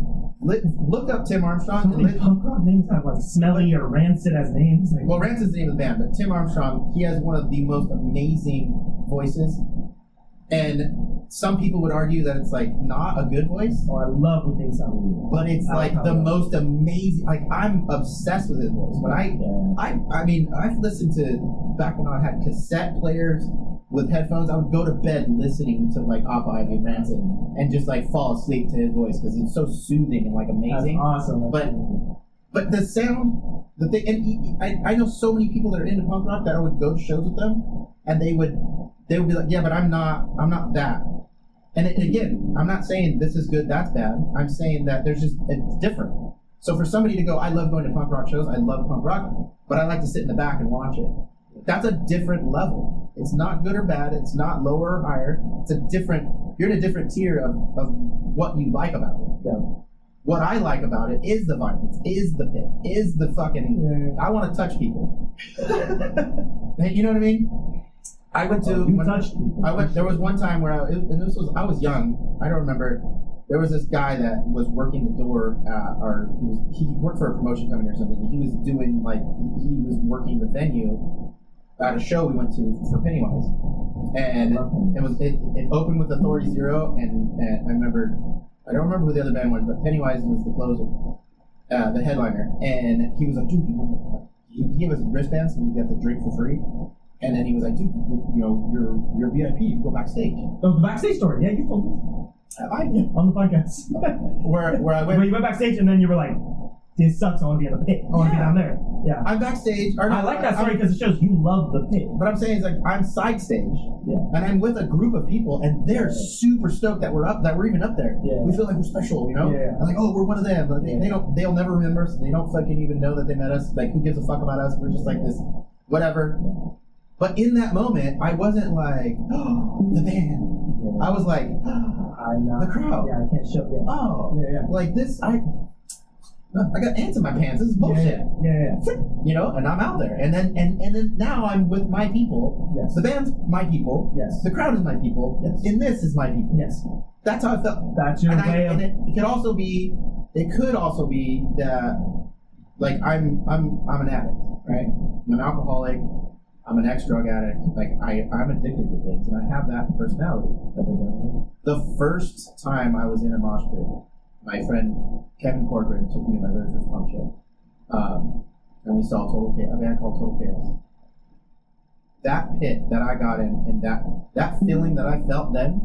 look up Tim Armstrong. So many punk rock names have like Smelly or Rancid as names. Like, well, Rancid's the name of the band, but Tim Armstrong, he has one of the most amazing voices. And some people would argue that it's like not a good voice. Oh, I love when things sound weird. But it's like the most amazing. Like, I'm obsessed with his voice. But I mean, I've listened to back when I had cassette players with headphones. I would go to bed listening to like Op Ivy and Rancid and just like fall asleep to his voice because it's so soothing and like amazing. That's awesome. But the sound, the thing, and I know so many people that are into punk rock that I would go to shows with them, and they would be like, yeah, but I'm not that. And again, I'm not saying this is good, that's bad. I'm saying that it's different. So for somebody to go, I love going to punk rock shows, I love punk rock, but I like to sit in the back and watch it. That's a different level. It's not good or bad. It's not lower or higher. You're in a different tier of what you like about it. Yeah. What I like about it is the violence, is the pit, is the fucking, I want to touch people. You know what I mean? I went to, there was one time where I was young, I don't remember, there was this guy that was working the door, he worked for a promotion company or something, he was working the venue at a show we went to for Pennywise. And it opened with Authority Zero, and I don't remember who the other band was, but Pennywise was the closer, the headliner, and he was like, dude, he gave us wristbands so we got to drink for free, and then he was like, dude, you're VIP, you go backstage. Oh, the backstage story, yeah, you told me. On the podcast. where I went. Where you went backstage and then you were like, this sucks, I want to be in the pit. I want to be down there. Yeah. I'm backstage. I like that story because it shows you love the pit. What I'm saying is like I'm side stage. Yeah. And I'm with a group of people and they're super stoked that we're even up there. Yeah. We feel like we're special, you know? Yeah. And like, oh, we're one of them. But they'll never remember us. They don't fucking even know that they met us. Like, who gives a fuck about us? We're just like this, whatever. Yeah. But in that moment, I wasn't like, oh, the band. Yeah. I was like, the crowd. Yeah, I can't show. Yeah. Oh, yeah. Like this, I got ants in my pants. This is bullshit. Yeah. You know, and I'm out there, and then now I'm with my people. Yes. The band's my people. Yes. The crowd is my people. Yes. And this is my people. Yes. That's how I felt. That's your way of. And it could also be that, like I'm an addict, right? I'm an alcoholic. I'm an ex-drug addict. Like I'm addicted to things, and I have that personality. The first time I was in a mosh pit, my friend Kevin Corcoran took me to my very first punk show, and we saw a band called Total Chaos. That pit that I got in, and that feeling that I felt then,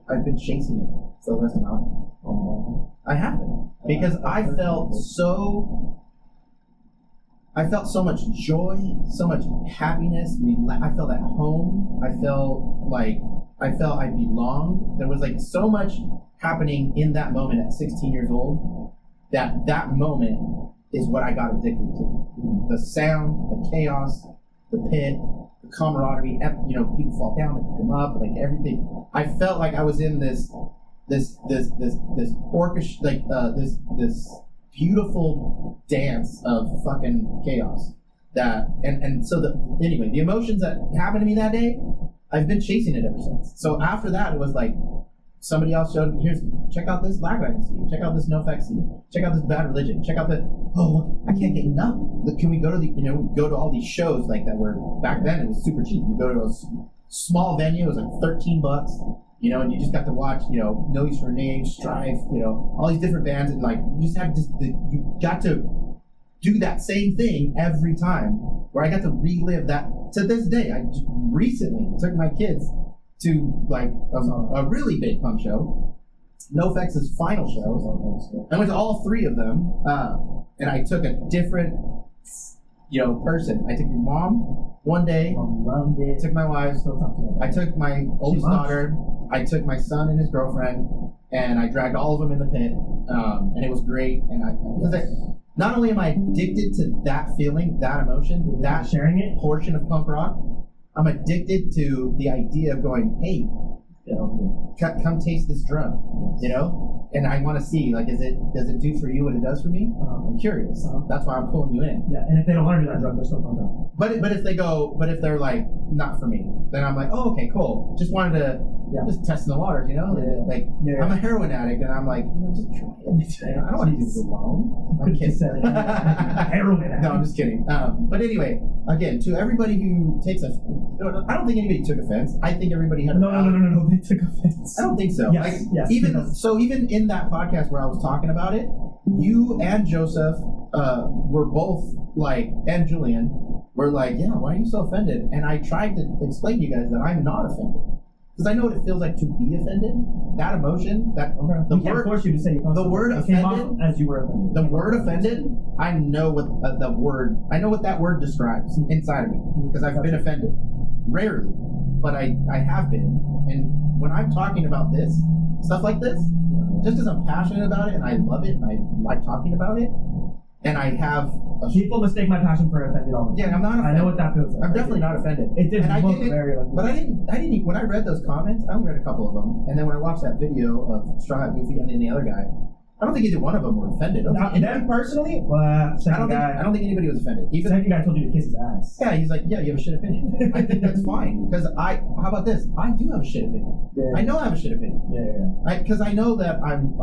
I've been chasing it for the rest of my life. I haven't, because I felt so I felt so much joy, so much happiness. I felt at home. I felt I belonged. There was like so much happening in that moment at 16 years old that moment is what I got addicted to. The sound, the chaos, the pit, the camaraderie, people fall down and pick them up, like everything. I felt like I was in this orchestra, this beautiful dance of fucking chaos. Anyway, the emotions that happened to me that day, I've been chasing it ever since. So after that, it was like somebody else showed me, check out this Black Wagon CD, check out this NoFX CD, check out this Bad Religion, check out look, I can't get enough. Look, can we go to go to all these shows like that were, back then it was super cheap. You go to a small venue, it was like $13, and you just got to watch, No Use for a Name, Strife, all these different bands, and like, you just have you got to do that same thing every time, where I got to relive that. To this day, I recently took my kids to like a really big punk show, NoFX's final show. I went to all three of them, and I took a different, person. I took your mom one day. Loved it. Took my wife. I took my oldest daughter. I took my son and his girlfriend, and I dragged all of them in the pit, and it was great. And not only am I addicted to that feeling, that emotion, that sharing it portion of punk rock, I'm addicted to the idea of going, hey, come taste this drug, and I want to see, like, does it do for you what it does for me? I'm curious. That's why I'm pulling you in. Yeah, and if they don't want to do that drug, they're still pumped up. But if they're like, not for me, then I'm like, oh, okay, cool. Just wanted to just testing the waters, I'm a heroin addict, and I'm like, just try it. I don't want to do this alone. I'm kidding. Heroin addict. No, I'm just kidding. But anyway, again, to everybody who takes I don't think anybody took offense. I think everybody had. No. They took offense. I don't think so. Yes, even in that podcast where I was talking about it, you and Joseph were both like, and Julian were like, yeah, why are you so offended? And I tried to explain to you guys that I'm not offended. Because I know what it feels like to be offended. That emotion, we can't force you to say the word offended, as you were offended. The word offended, I know what that word describes inside of me, because I've been offended. Rarely, but I have been. And when I'm talking about this, stuff like this, just because I'm passionate about it and I love it and I like talking about it, and I have people mistake my passion for offended all the time. Yeah, I'm not offended. I know what that feels like. I'm definitely not offended. It did look very like. But I didn't. When I read those comments, I only read a couple of them, and then when I watched that video of Straw Hat Goofy and the other guy, I don't think either one of them were offended. Them personally? I don't think anybody was offended. Even the second guy told you to kiss his ass. Yeah, he's like, yeah, you have a shit opinion. I think that's fine, because how about this? I do have a shit opinion. Yeah. I know I have a shit opinion. Yeah. Because I know that I'm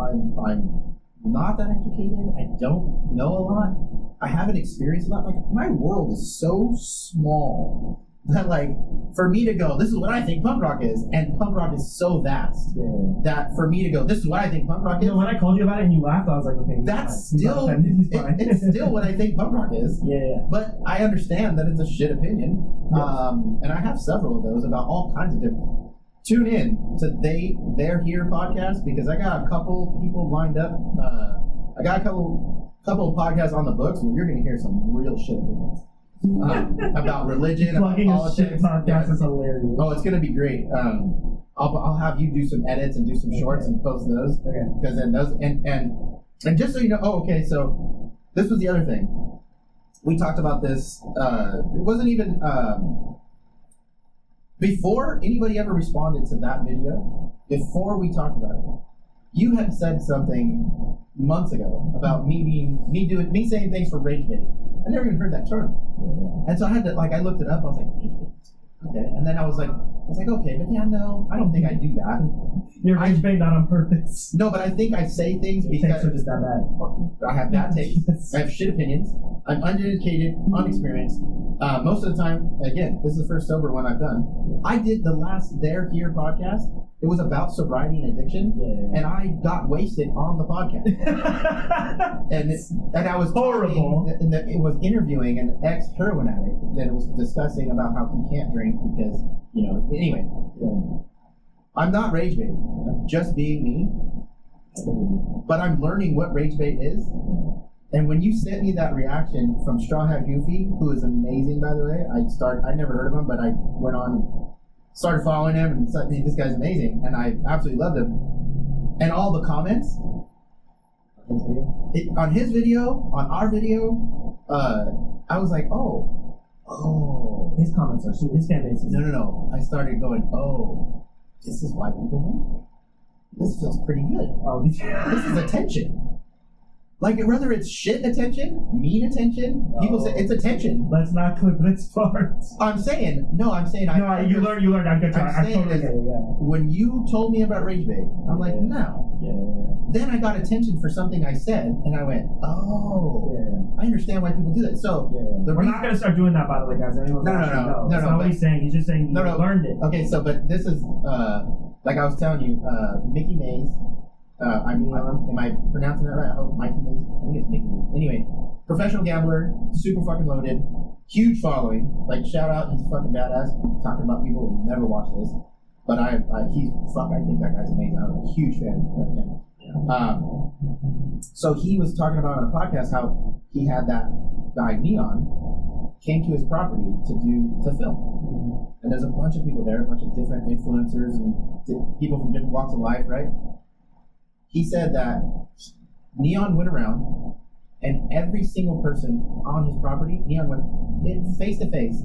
not that educated. I don't know a lot. I haven't experienced a lot. Like, my world is so small that, like, for me to go, this is what I think punk rock is, and punk rock is so vast that for me to go, this is what I think punk rock is. When I called you about it and you laughed, I was like, okay, that's still it's still what I think punk rock is. Yeah. But I understand that it's a shit opinion, and I have several of those about all kinds of different. Tune in to They're Here podcast, because I got a couple people lined up. I got a couple of podcasts on the books where you're going to hear some real shit about religion, about politics. Shit podcast is hilarious. Oh, it's going to be great. I'll have you do some edits and do some shorts and post those. Okay. Because then those and just so you know. Oh, okay. So this was the other thing. We talked about this. It wasn't even. Before anybody ever responded to that video, before we talked about it, you had said something months ago about me saying things for rage baiting. I never even heard that term. And so I had to, I looked it up, I was like, rage bait. Okay. And then I was like, okay, but no, I don't think I do that. You're rage bait not on purpose. No, but I think I say things because just that bad. I have bad takes. I have shit opinions. I'm uneducated, unexperienced. Most of the time, again, this is the first sober one I've done. I did the last They're Here podcast. It was about sobriety and addiction, and I got wasted on the podcast. and I was horrible. And it was interviewing an ex-heroin addict that was discussing about how he can't drink because, anyway. I'm not rage bait. I'm just being me. But I'm learning what rage bait is. And when you sent me that reaction from Straw Hat Goofy, who is amazing, by the way, I never heard of him, but I went on, started following him, and said, hey, this guy's amazing, and I absolutely loved him. And all the comments on his video, on our video, I was like, oh, his comments are his fan base. No. I started going, oh, this is why people hate me. This feels pretty good. Oh, this is attention. Like, whether it's shit attention, mean attention, people say it's attention. Let's not clip this part. I'm saying. You learned. I get you. I totally get it. Yeah. When you told me about rage bait, I'm like, no. Yeah. Then I got attention for something I said, and I went, oh, I understand why people do that. So we're not gonna start doing that, by the way, guys. No. That's not what he's saying. He's just saying you learned it. Okay, so but this is like I was telling you, Mickey Mays. Am I pronouncing that right? Oh, Mikey Mays. I think it's Mickey Mays. Anyway, professional gambler, super fucking loaded, huge following. Like, shout out, he's fucking badass. Talking about people who never watch this, but I think that guy's amazing. I'm a huge fan of him. So he was talking about on a podcast how he had that guy Neon came to his property to film, and there's a bunch of people there, a bunch of different influencers and people from different walks of life, right? He said that Neon went around, and every single person on his property, Neon went face to face,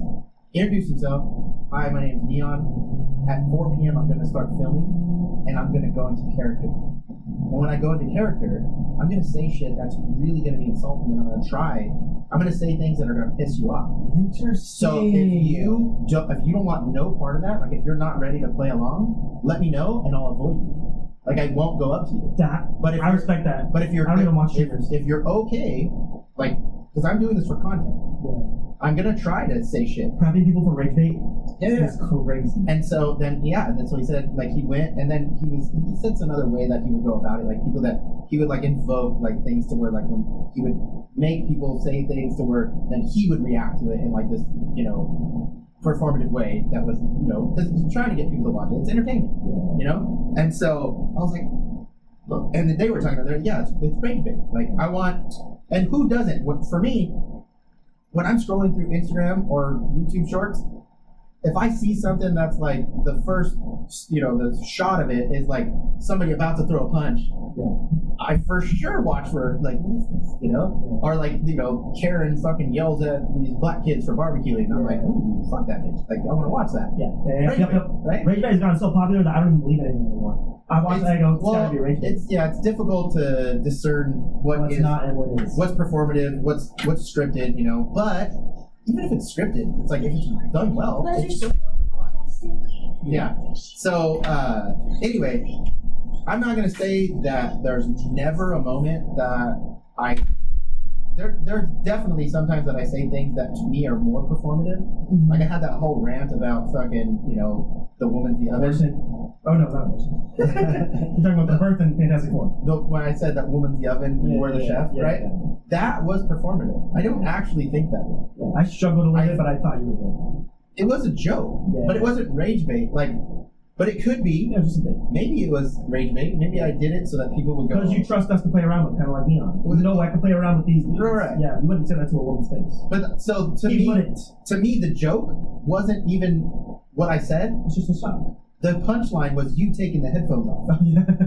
introduced himself. Hi, my name's Neon. At 4 p.m., I'm going to start filming, and I'm going to go into character. And when I go into character, I'm going to say shit that's really going to be insulting, and I'm going to say things that are going to piss you off. Interesting. So if you don't want no part of that, like if you're not ready to play along, let me know, and I'll avoid you. Like, I won't go up to you. I respect that. But if you're, I don't even watch if you're okay, like, because I'm doing this for content. Yeah. I'm gonna try to say shit. Prepping people for rage bait is crazy. And so then he said, like, he went, and then he said some other way that he would go about it, like people that he would like invoke like things to where like when he would make people say things to where then he would react to it in like this, performative way that was, because he's trying to get people to watch it. It's entertainment, And so I was like, look, and then they were talking about it. Yeah, it's rage bait. Like, I want, and who doesn't? For me, when I'm scrolling through Instagram or YouTube Shorts, if I see something that's like the first, the shot of it is like somebody about to throw a punch, I for sure watch for like, or like, Karen fucking yells at these black kids for barbecuing, and I'm like, ooh, fuck that bitch. Like, I want to watch that. Right? Rage bait has gotten so popular that I don't even believe it anymore. I watch it, I go, it's gotta be rage bait. It's difficult to discern what's not and what is. What's performative, what's scripted, but even if it's scripted, it's like if it's done well, it's still fun to watch. Yeah. So anyway, I'm not gonna say that there's never a moment that there's definitely sometimes that I say things that to me are more performative. Mm-hmm. Like I had that whole rant about fucking, the woman's the oven. Oh no, not abortion. You're talking about the birth in Fantastic Four. When I said that woman's the oven, we're the chef, right? Yeah. That was performative. I don't actually think that. Yeah. I struggled a little bit, but I thought you were joking. It was a joke, but it wasn't rage bait. Like, but it could be. Yeah, just a bit. Maybe it was rage bait. Maybe I did it so that people would go. Because you trust us to play around with, kind of like Neon. I can play around with these. Right. Yeah, you wouldn't say that to a woman's face. But so to me, the joke wasn't even what I said. It's just a shock. The punchline was you taking the headphones off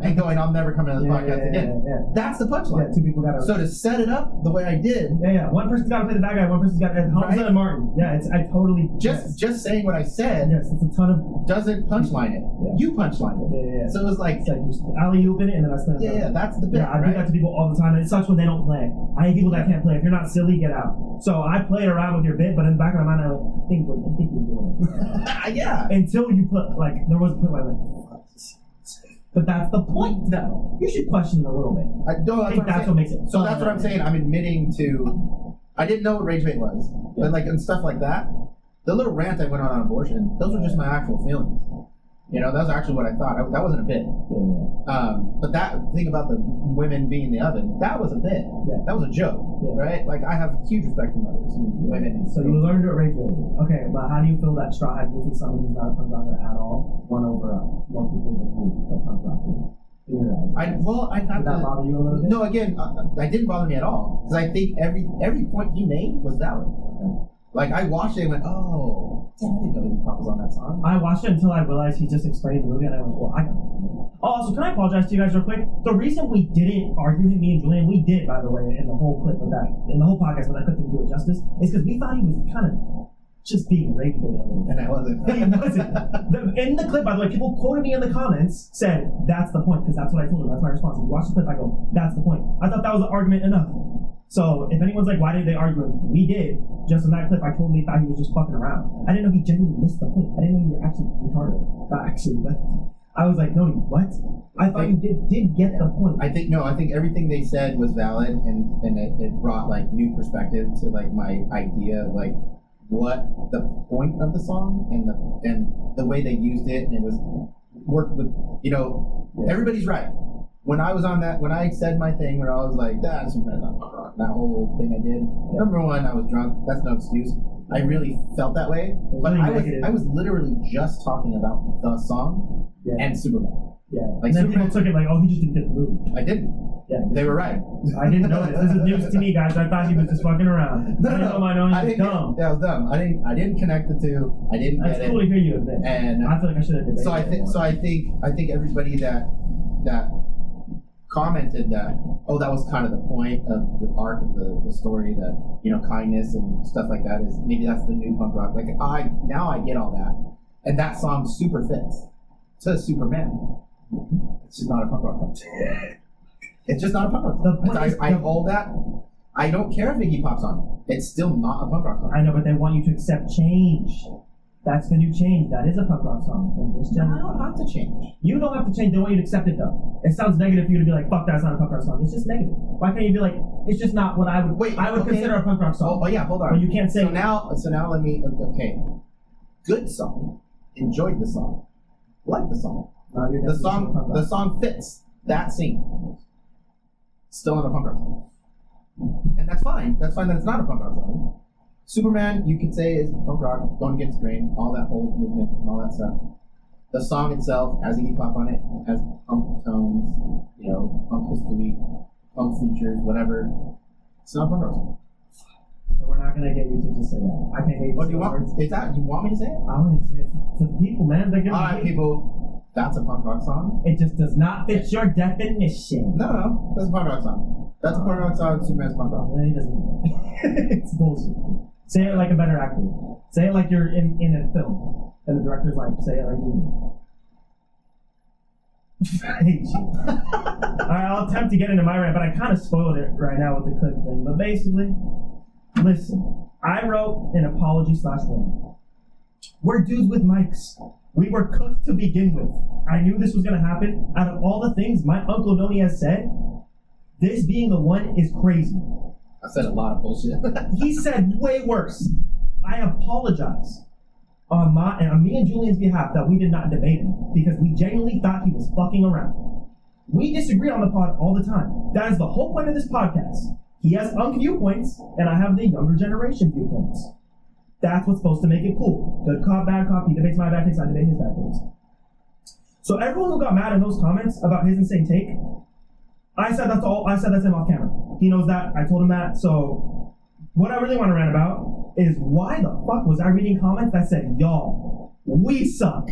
and going, "I'm never coming on this podcast again." Yeah. That's the punchline. Yeah, two people got to. So to set it up the way I did. Yeah. One person's got to play the bad guy. One person's got Hamza and Martin. Yeah, I totally. Just saying what I said. Yes, it's a ton of. Doesn't punchline it. Yeah. You punchline it. Yeah. So it was like just alley-ooping it and then I spin it. Yeah, that's the bit. Yeah, I do that to people all the time, and it sucks when they don't play. I hate people that can't play. If you're not silly, get out. So I played around with your bit, but in the back of my mind, I think we're doing it. Yeah. Until you put there was a point where I went. But that's the point, though. You should question it a little bit. I think that's what makes it. So that's what I'm saying. I'm admitting to. I didn't know what rage bait was, but and stuff like that. The little rant I went on abortion. Those were just my actual feelings. That was actually what I thought. That wasn't a bit. Yeah. But that thing about the women being in the oven, that was a bit. Yeah. That was a joke, right? Like, I have huge respect for mothers and women. So you learned to rage bait. Okay, but how do you feel that Straw Hat Goofy, someone who's not a punk rocker at all, won over more people than you, a punk rocker? In your eyes. Did that bother you a little bit? No, again, that didn't bother me at all because I think every point he made was valid. Like I watched it and went, oh, damn, I didn't know Iggy Pop was on that song. I watched it until I realized he just explained the movie, and I went, well, I got it. Also, can I apologize to you guys real quick? The reason we didn't argue him, me and Julian, we did, by the way, in the whole clip of that, in the whole podcast, but I couldn't do it justice, is because we thought he was kind of just being rage bait a little bit. And I wasn't. He wasn't. In the clip, by the way, people quoted me in the comments, said, that's the point, because that's what I told them. That's my response. If you watch the clip, I go, that's the point. I thought that was an argument enough. So if anyone's like, why didn't they argue? We did. Just in that clip, I totally thought he was just fucking around. I didn't know he genuinely missed the point. I didn't know you were actually retarded. Not actually, but I was like, no, what? I thought you did get the point. I think everything they said was valid, and it brought like new perspective to like my idea of like what the point of the song and the way they used it, and it was worked with, everybody's right. When I was on that, when I said my thing where I was like, that's not punk rock, that whole thing I did. Number one, I was drunk. That's no excuse. I really felt that way, but I was literally just talking about the song and Superman. Yeah. Like and then Superman, people took it like, oh, he just didn't get the movie. I didn't. Yeah. They were right. I didn't know this. This is news to me, guys. I thought he was just fucking around. I didn't know my knowing was dumb. Yeah, I was dumb. I didn't connect the two. I didn't That's get cool it. to hear you admit. And I feel like I should have debated. So I think everybody that commented that, oh, that was kind of the point of the arc of the story, that kindness and stuff like that is maybe that's the new punk rock. Like now I get all that, and that song super fits to Superman. It's just not a punk rock song. It's just not a punk rock song. I hold that. I don't care if Iggy Pop's on it. It's still not a punk rock song. I know, but they want you to accept change. That's the new change. That is a punk rock song in this I generation. don't have to change. You don't have to change. They want you to accept it, though. It sounds negative for you to be like, fuck, that's not a punk rock song. It's just negative. Why can't you be like, it's just not what I would consider a punk rock song. Oh yeah, hold on. But you can't say. So now let me. Okay, good song. Enjoyed the song. Like the song. The song fits that scene. Still not a punk rock song. And that's fine. That's fine that it's not a punk rock song. Superman, you could say, is punk rock, going against the grain, all that whole movement and all that stuff. The song itself has Iggy Pop on it, has punk tones, punk history, punk features, whatever. It's not a punk rock song. So we're not gonna get you to just say that. I can't get you to What say do you want? words. You want me to say it? I want you to say it to the people, man. They're gonna Alright, people, that's a punk rock song. It just does not fit your definition. No, that's a punk rock song. That's a punk rock song, Superman's punk rock. He doesn't get it. It's bullshit. Say it like a better actor. Say it like you're in a film. And the director's like, say it like you. I hate you. Alright, I'll attempt to get into my rant, but I kind of spoiled it right now with the clip thing. But basically, listen, I wrote an apology/rant. We're dudes with mics. We were cooked to begin with. I knew this was going to happen. Out of all the things my Uncle Noni has said, this being the one is crazy. I said a lot of bullshit. He said way worse. I apologize on me and Julian's behalf that we did not debate him because we genuinely thought he was fucking around. We disagree on the pod all the time. That is the whole point of this podcast. He has viewpoints, and I have the younger generation viewpoints. That's what's supposed to make it cool. Good cop, bad cop. He debates my bad takes, I debate his bad takes. So everyone who got mad in those comments about his insane take, I said that's him off camera. He knows that. I told him that. So what I really want to rant about is why the fuck was I reading comments that said, y'all, we suck.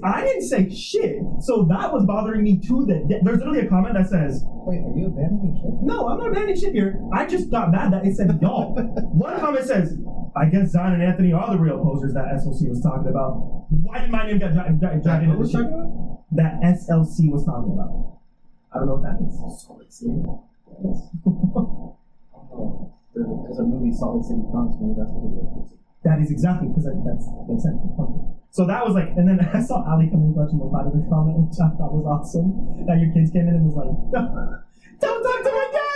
I didn't say shit. So that was bothering me too. There's literally a comment that says, wait, are you abandoning shit? No, I'm not abandoning shit here. I just got mad that it said y'all. One comment says, I guess Zion and Anthony are the real posers that SLC was talking about. Why did my name get dragged into this shit? That SLC was talking about. I don't know what that means. Salt Lake City? Yes. Oh, there's a movie, Salt Lake City Punks, maybe that's what it is. That is exactly, because that makes sense. So that was like, and then I saw Ali come in clutching the part of the comment, which I thought was awesome. That your kids came in and was like, don't talk to my dad!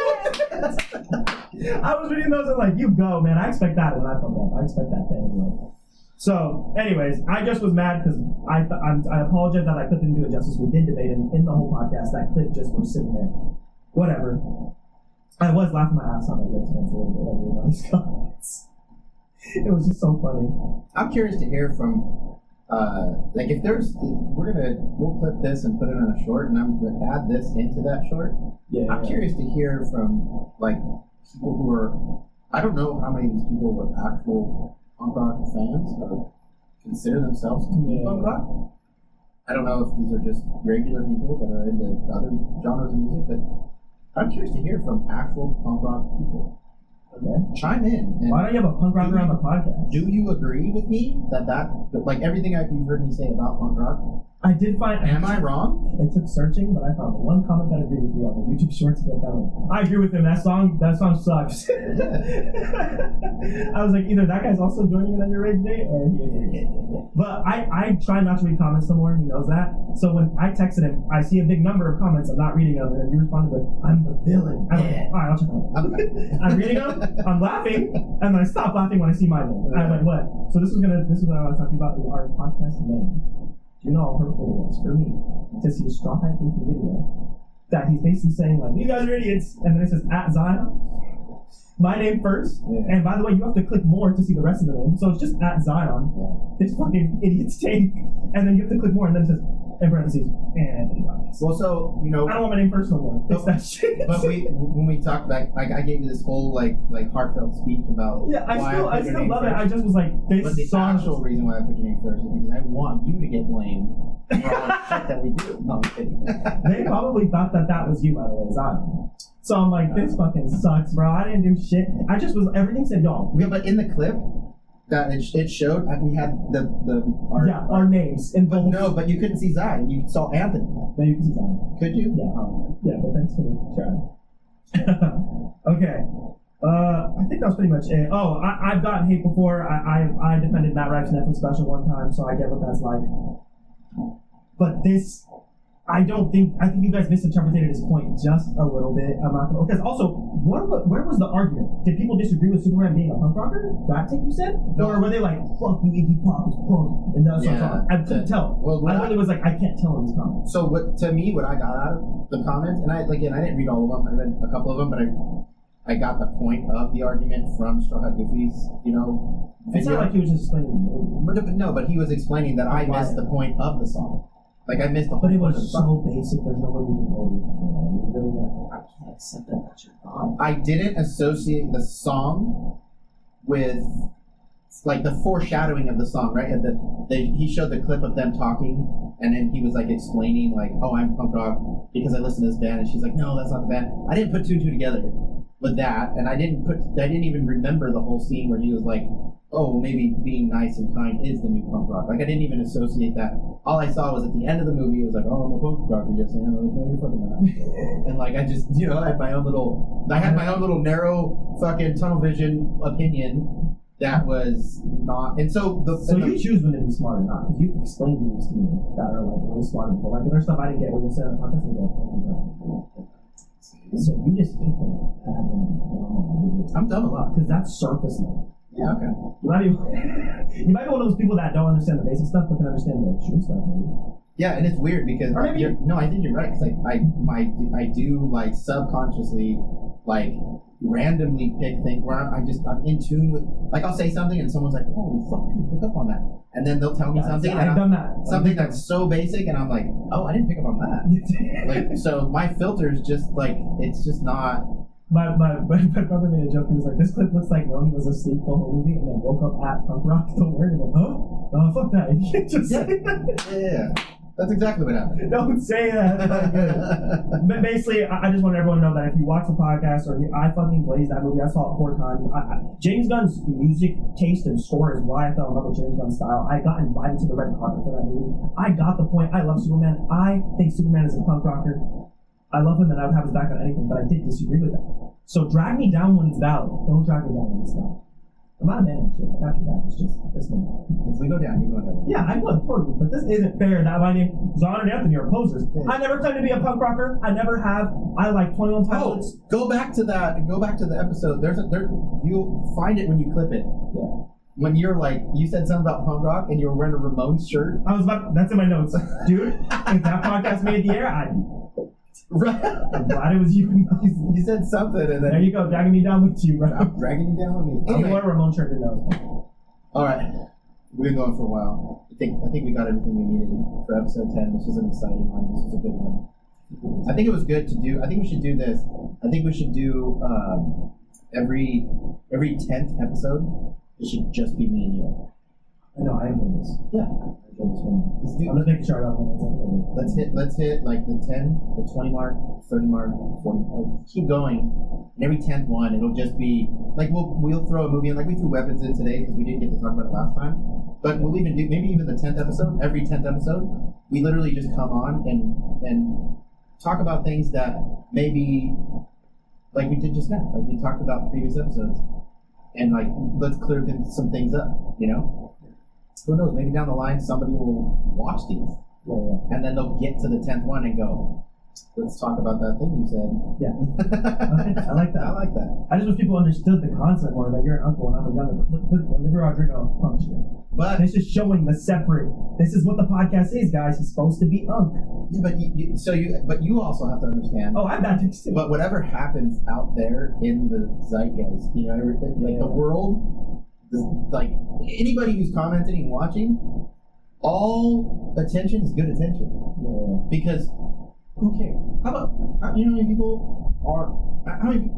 I was reading those and like, you go, man. I expect that when I come up. I expect that thing anyway. So, anyways, I just was mad because I apologize that I couldn't do it justice. We did debate in the whole podcast. That clip just was sitting there. Whatever. I was laughing my ass off at your expense a little bit like these comments. It was just so funny. I'm curious to hear from like if we'll clip this and put it on a short, and I'm gonna add this into that short. Yeah. I'm curious to hear from like people who are, I don't know how many of these people were actual punk rock fans or consider themselves to be punk rock. I don't know if these are just regular people that are into other genres of music, but I'm curious to hear from actual punk rock people. Okay. Chime in. Why don't you have a punk rocker on the podcast? Do you agree with me that like everything you've heard me say about punk rock? I did find. Am I wrong? It took searching, but I found one comment that agreed with you on the YouTube Shorts. But I agree with him. That song sucks. I was like, either that guy's also joining in on your rage day, or he. But I try not to read comments no more. He knows that. So when I texted him, I see a big number of comments. I'm not reading them, and he responded with, "I'm the villain." I'm like, all right, I'll check them. I'm reading them. I'm laughing, and then I stop laughing when I see my name. I'm like, what? So this is what I want to talk to you about is our podcast name. Do you know how hurtful it was for me to see a Straw Hat Goofy video that he's basically saying like, you guys are idiots, and then it says at Zion, my name first, and by the way, you have to click more to see the rest of the name, so it's just at Zion, this fucking idiot's take, and then you have to click more, and then it says, in parentheses, Anthony Podcast. Well, so, you know, I don't want my name first no more. Fix that shit. But when we talked back, like I gave you this whole like heartfelt speech about I still love it. I just was like, this but the song. actual reason why I put your name first is because I want you to get blamed for all the shit that we do. No, I'm kidding. They probably thought that was you, by the way, Zion. So I'm like, this fucking sucks, bro. I didn't do shit. I just was, everything said y'all. Yeah, but in the clip that it showed, we had our names in both. No, but you couldn't see Zion. You saw Anthony. No, you can see Zion. Could you? Yeah, but thanks for the try. Okay. I think that was pretty much it. Oh, I've gotten hate before. I defended Matt Ripe's Netflix special one time, so I get what that's like. But this, I think you guys misinterpreted his point just a little bit. I'm not gonna, because also, where was the argument? Did people disagree with Superman being a punk rocker? That take you said? No. Or were they like, fuck you, Iggy Pop is punk, and that's I couldn't tell. Well, I really was like, I can't tell in these comments. So what I got out of the comments, and I didn't read all of them. I read a couple of them, but I got the point of the argument from Straw Hat Goofy's, video. It's not like he was just explaining the movie. But he was explaining that I missed the point of the song. Like I missed the whole. But it was so basic. There's no way you didn't know it. Really, I can't accept that that's your thought. I didn't associate the song with like the foreshadowing of the song, right? And he showed the clip of them talking, and then he was like explaining like, "Oh, I'm punk rock because I listen to this band," and she's like, "No, that's not the band." I didn't put two and two together with that, and I didn't even remember the whole scene where he was like, "Oh, maybe being nice and kind is the new punk rock." Like I didn't even associate that. All I saw was at the end of the movie, it was like, "Oh, I'm a punk rocker, yes, I am." No, you're fucking not. And like I just, I had my own little narrow fucking tunnel vision opinion that was not. And so you choose when to be smart or not, because you've explained things to me that are like really smart. But like there's stuff I didn't get when you said on the podcast. So you just picked them. I'm dumb a lot because that's surface level. Yeah, okay. You might be one of those people that don't understand the basic stuff but can understand the true stuff. Maybe. Yeah, and it's weird because I think you're right. Cause I do like subconsciously like randomly pick things where I'm in tune with. Like I'll say something and someone's like, "Holy fuck, I didn't pick up on that," and then they'll tell me something. I've done that. Something that's so basic, and I'm like, "Oh, I didn't pick up on that." Like so, my filter's just like it's just not. My brother made a joke. He was like, "This clip looks like Noni was asleep the whole movie and then woke up at punk rock. Don't worry." Like, huh? Oh, fuck that. You can't just say that. Yeah. That's exactly what happened. Don't say that. But basically, I just want everyone to know that if you watch the podcast or I fucking blazed that movie, I saw it 4 times. James Gunn's music taste and score is why I fell in love with James Gunn's style. I got invited to the red carpet for that movie. I got the point. I love Superman. I think Superman is a punk rocker. I love him and I would have his back on anything, but I did disagree with that. So drag me down when it's valid. Don't drag me down when it's not. I'm not a man and shit. I got your back. It's just this one. If we go down, you go down. Yeah, I would totally. But this isn't fair. That my name, Zon and Anthony are posers. Yeah. I never claimed to be a punk rocker. I never have. I like 21 Pilots. Go back to that. Go back to the episode. You'll find it when you clip it. Yeah. When you're like, you said something about punk rock and you were wearing a Ramones shirt. That's in my notes, dude. If that podcast made the air, right. I'm glad it was you. You said something, and then there you go, dragging me down with you, bro. I'm dragging you down with me. Anyway, what a Ramon shirt did that. All right. We've been going for a while. I think we got everything we needed for episode 10. This was an exciting one. This was a good one. I think it was good to do. I think we should do this. I think we should do every 10th episode. It should just be me and you. I know, I enjoy this. Yeah. I'm just making sure I got one. Let's hit like the 10, the 20 mark, 30 mark, 40 mark. Keep going. And every 10th one, it'll just be like we'll throw a movie in, like we threw Weapons in today because we didn't get to talk about it last time. But we'll even do maybe even the 10th episode. Every 10th episode, we literally just come on and talk about things that maybe like we did just now. Like we talked about previous episodes, and like let's clear some things up. You know. Who knows? Maybe down the line somebody will watch these, and then they'll get to the 10th one and go, "Let's talk about that thing you said." Yeah, okay. I like that. I like that. I just wish people understood the concept more. That you're an uncle and I'm a younger. Look at Rodrigo function. But it's just showing the separate. This is what the podcast is, guys. He's supposed to be unk. Yeah, but you also have to understand. Oh, I'm not too. But whatever happens out there in the zeitgeist, you know, everything like the world. Like anybody who's commenting and watching, all attention is good attention. Yeah. Because who cares? How many people are? How many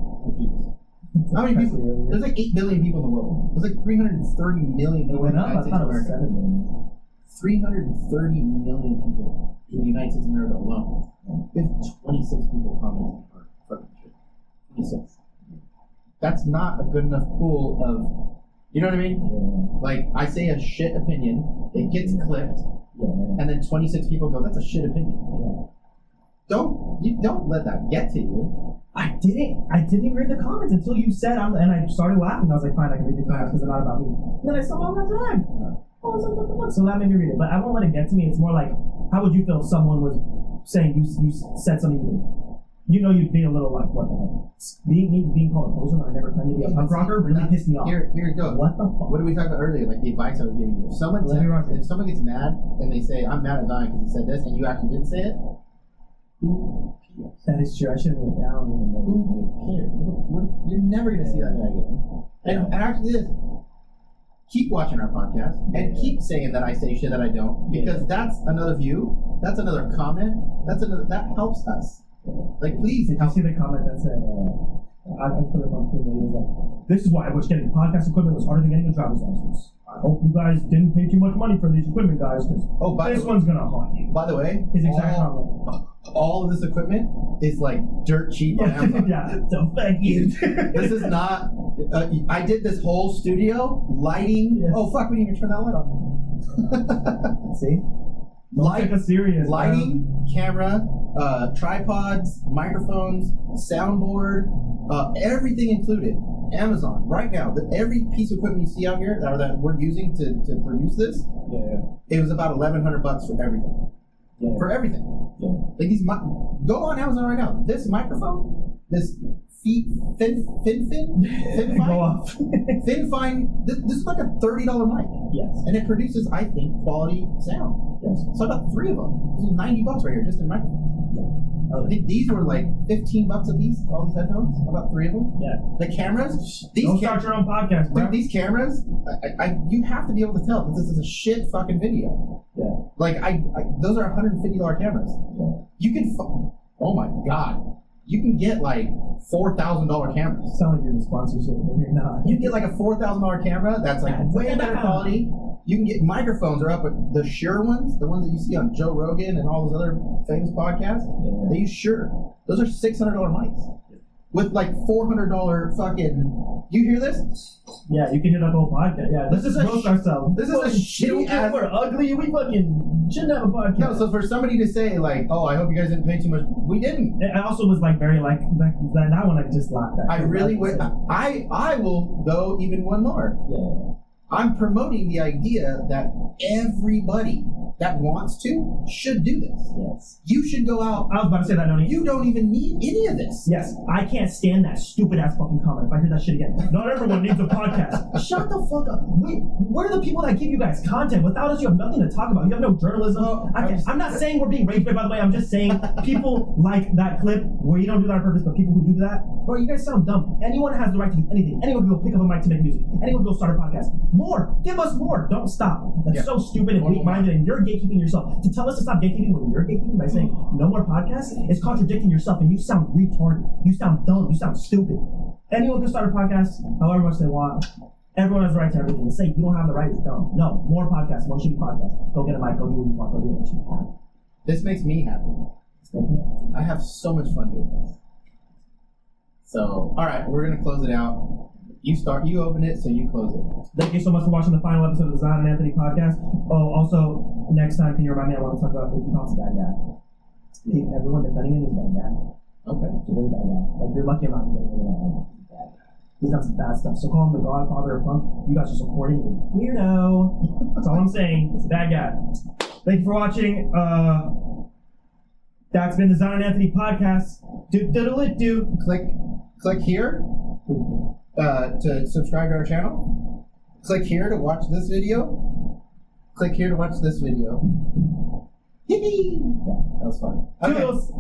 people? There's like 8 billion people in the world. There's like 330 million people in the United States of America. 330 million people in the United States of America alone. We have 26 people commenting on fucking shit. 26. That's not a good enough pool of. You know what I mean? Yeah. Like, I say a shit opinion, it gets clipped, and then 26 people go, that's a shit opinion. Yeah. Don't let that get to you. I didn't even read the comments until you said, and I started laughing. I was like, fine, I can read the comments because they're not about me. And then I saw I got dragged. I was like, what the fuck? So that made me read it. But I won't let it get to me. It's more like, how would you feel if someone was saying you said something you know you'd be a little like, what the heck? Being called a poser when I never claimed to be a punk rocker really pissed me off. Here it goes. What the fuck? What did we talk about earlier? Like the advice I was giving you. If someone gets mad and they say, I'm mad at Zion because he said this, and you actually didn't say it, who cares? That is true. I shouldn't have down. Who cares? You're never going to see that guy again. And actually this. Keep watching our podcast and keep saying that I say shit that I don't, because that's another view, that's another comment, that helps us. Like, please. Did you see the comment that said, I put it on screen, it was like, this is why I wish getting podcast equipment was harder than getting a driver's license. I hope you guys didn't pay too much money for these equipment, guys, because this one's gonna haunt you. By the way, his exact comment. All of this equipment is like dirt cheap on Amazon. Yeah, so thank you. This is not. I did this whole studio lighting. Yes. Oh fuck! We didn't even turn that light on. See. Lighting, camera, tripods, microphones, soundboard, everything included. Amazon right now. Every piece of equipment you see out here that we're using to produce this, it was about $1,100 for everything. Yeah. For everything. Yeah. Like these, go on Amazon right now. This microphone, this FinFine. This is like a $30 mic. Yes. And it produces, I think, quality sound. Yes. So I got 3 of them. This is $90 right here, just in microphones. Yeah. I think these were like $15 a piece. All these headphones. I bought 3 of them. Yeah. The cameras. Don't start your own podcast, bro. Dude, these cameras. You have to be able to tell that this is a shit fucking video. Yeah. Like those are $150 cameras. Yeah. You can. Oh my god. You can get like $4,000 cameras. Sound like you're the sponsorship, but you're not. You can get like a $4,000 camera that's like way better quality. You can get microphones are up with the Shure ones, the ones that you see on Joe Rogan and all those other famous podcasts. Yeah. They use Shure. Those are $600 mics. With like $400 fucking. You hear this? Yeah, you can hear that whole podcast. Yeah, this is roast ourselves. This is a shitty ass. We're ugly. We fucking shouldn't have a podcast. No, so for somebody to say like, "Oh, I hope you guys didn't pay too much," we didn't. I also was like very like that one. I just laughed at. I really would. I will go even one more. Yeah. I'm promoting the idea that everybody that wants to should do this. Yes. You should go out. I was about to say that, Noni. You don't even need any of this. Yes, I can't stand that stupid ass fucking comment. If I hear that shit again, not everyone needs a podcast. Shut the fuck up. Wait, where are the people that give you guys content? Without us, you have nothing to talk about. You have no journalism. I'm not saying we're being rage bait, by the way. I'm just saying people like that clip where you don't do that on purpose, but people who do that, bro, you guys sound dumb. Anyone has the right to do anything. Anyone can go pick up a mic to make music. Anyone can go start a podcast. More. Give us more. Don't stop. That's so stupid and weak-minded, and you're gatekeeping yourself. To tell us to stop gatekeeping when you're gatekeeping by saying no more podcasts is contradicting yourself, and you sound retarded. You sound dumb. You sound stupid. Anyone can start a podcast however much they want. Everyone has the right to everything. To say you don't have the right is dumb. No, more podcasts, more shitty podcasts. Go get a mic. Go do what you want. Go do what you have. This makes me happy. I have so much fun doing this. So, all right, we're gonna close it out. You open it, so you close it. Thank you so much for watching the final episode of the Zion and Anthony podcast. Oh, also, next time, can you remind me? I want to talk about if you call us a bad guy. Everyone defending him is a bad guy. Okay. He's a really bad guy. Like, you're lucky I'm not defending him. He's done some bad stuff. So call him the Godfather of Punk. You guys are supporting him. Weirdo. That's all I'm saying. He's a bad guy. Thank you for watching. That's been the Zion and Anthony podcast. Do. Click here to subscribe to our channel. Click here to watch this video. Click here to watch this video. Yeah, that was fun. Okay. Toodles.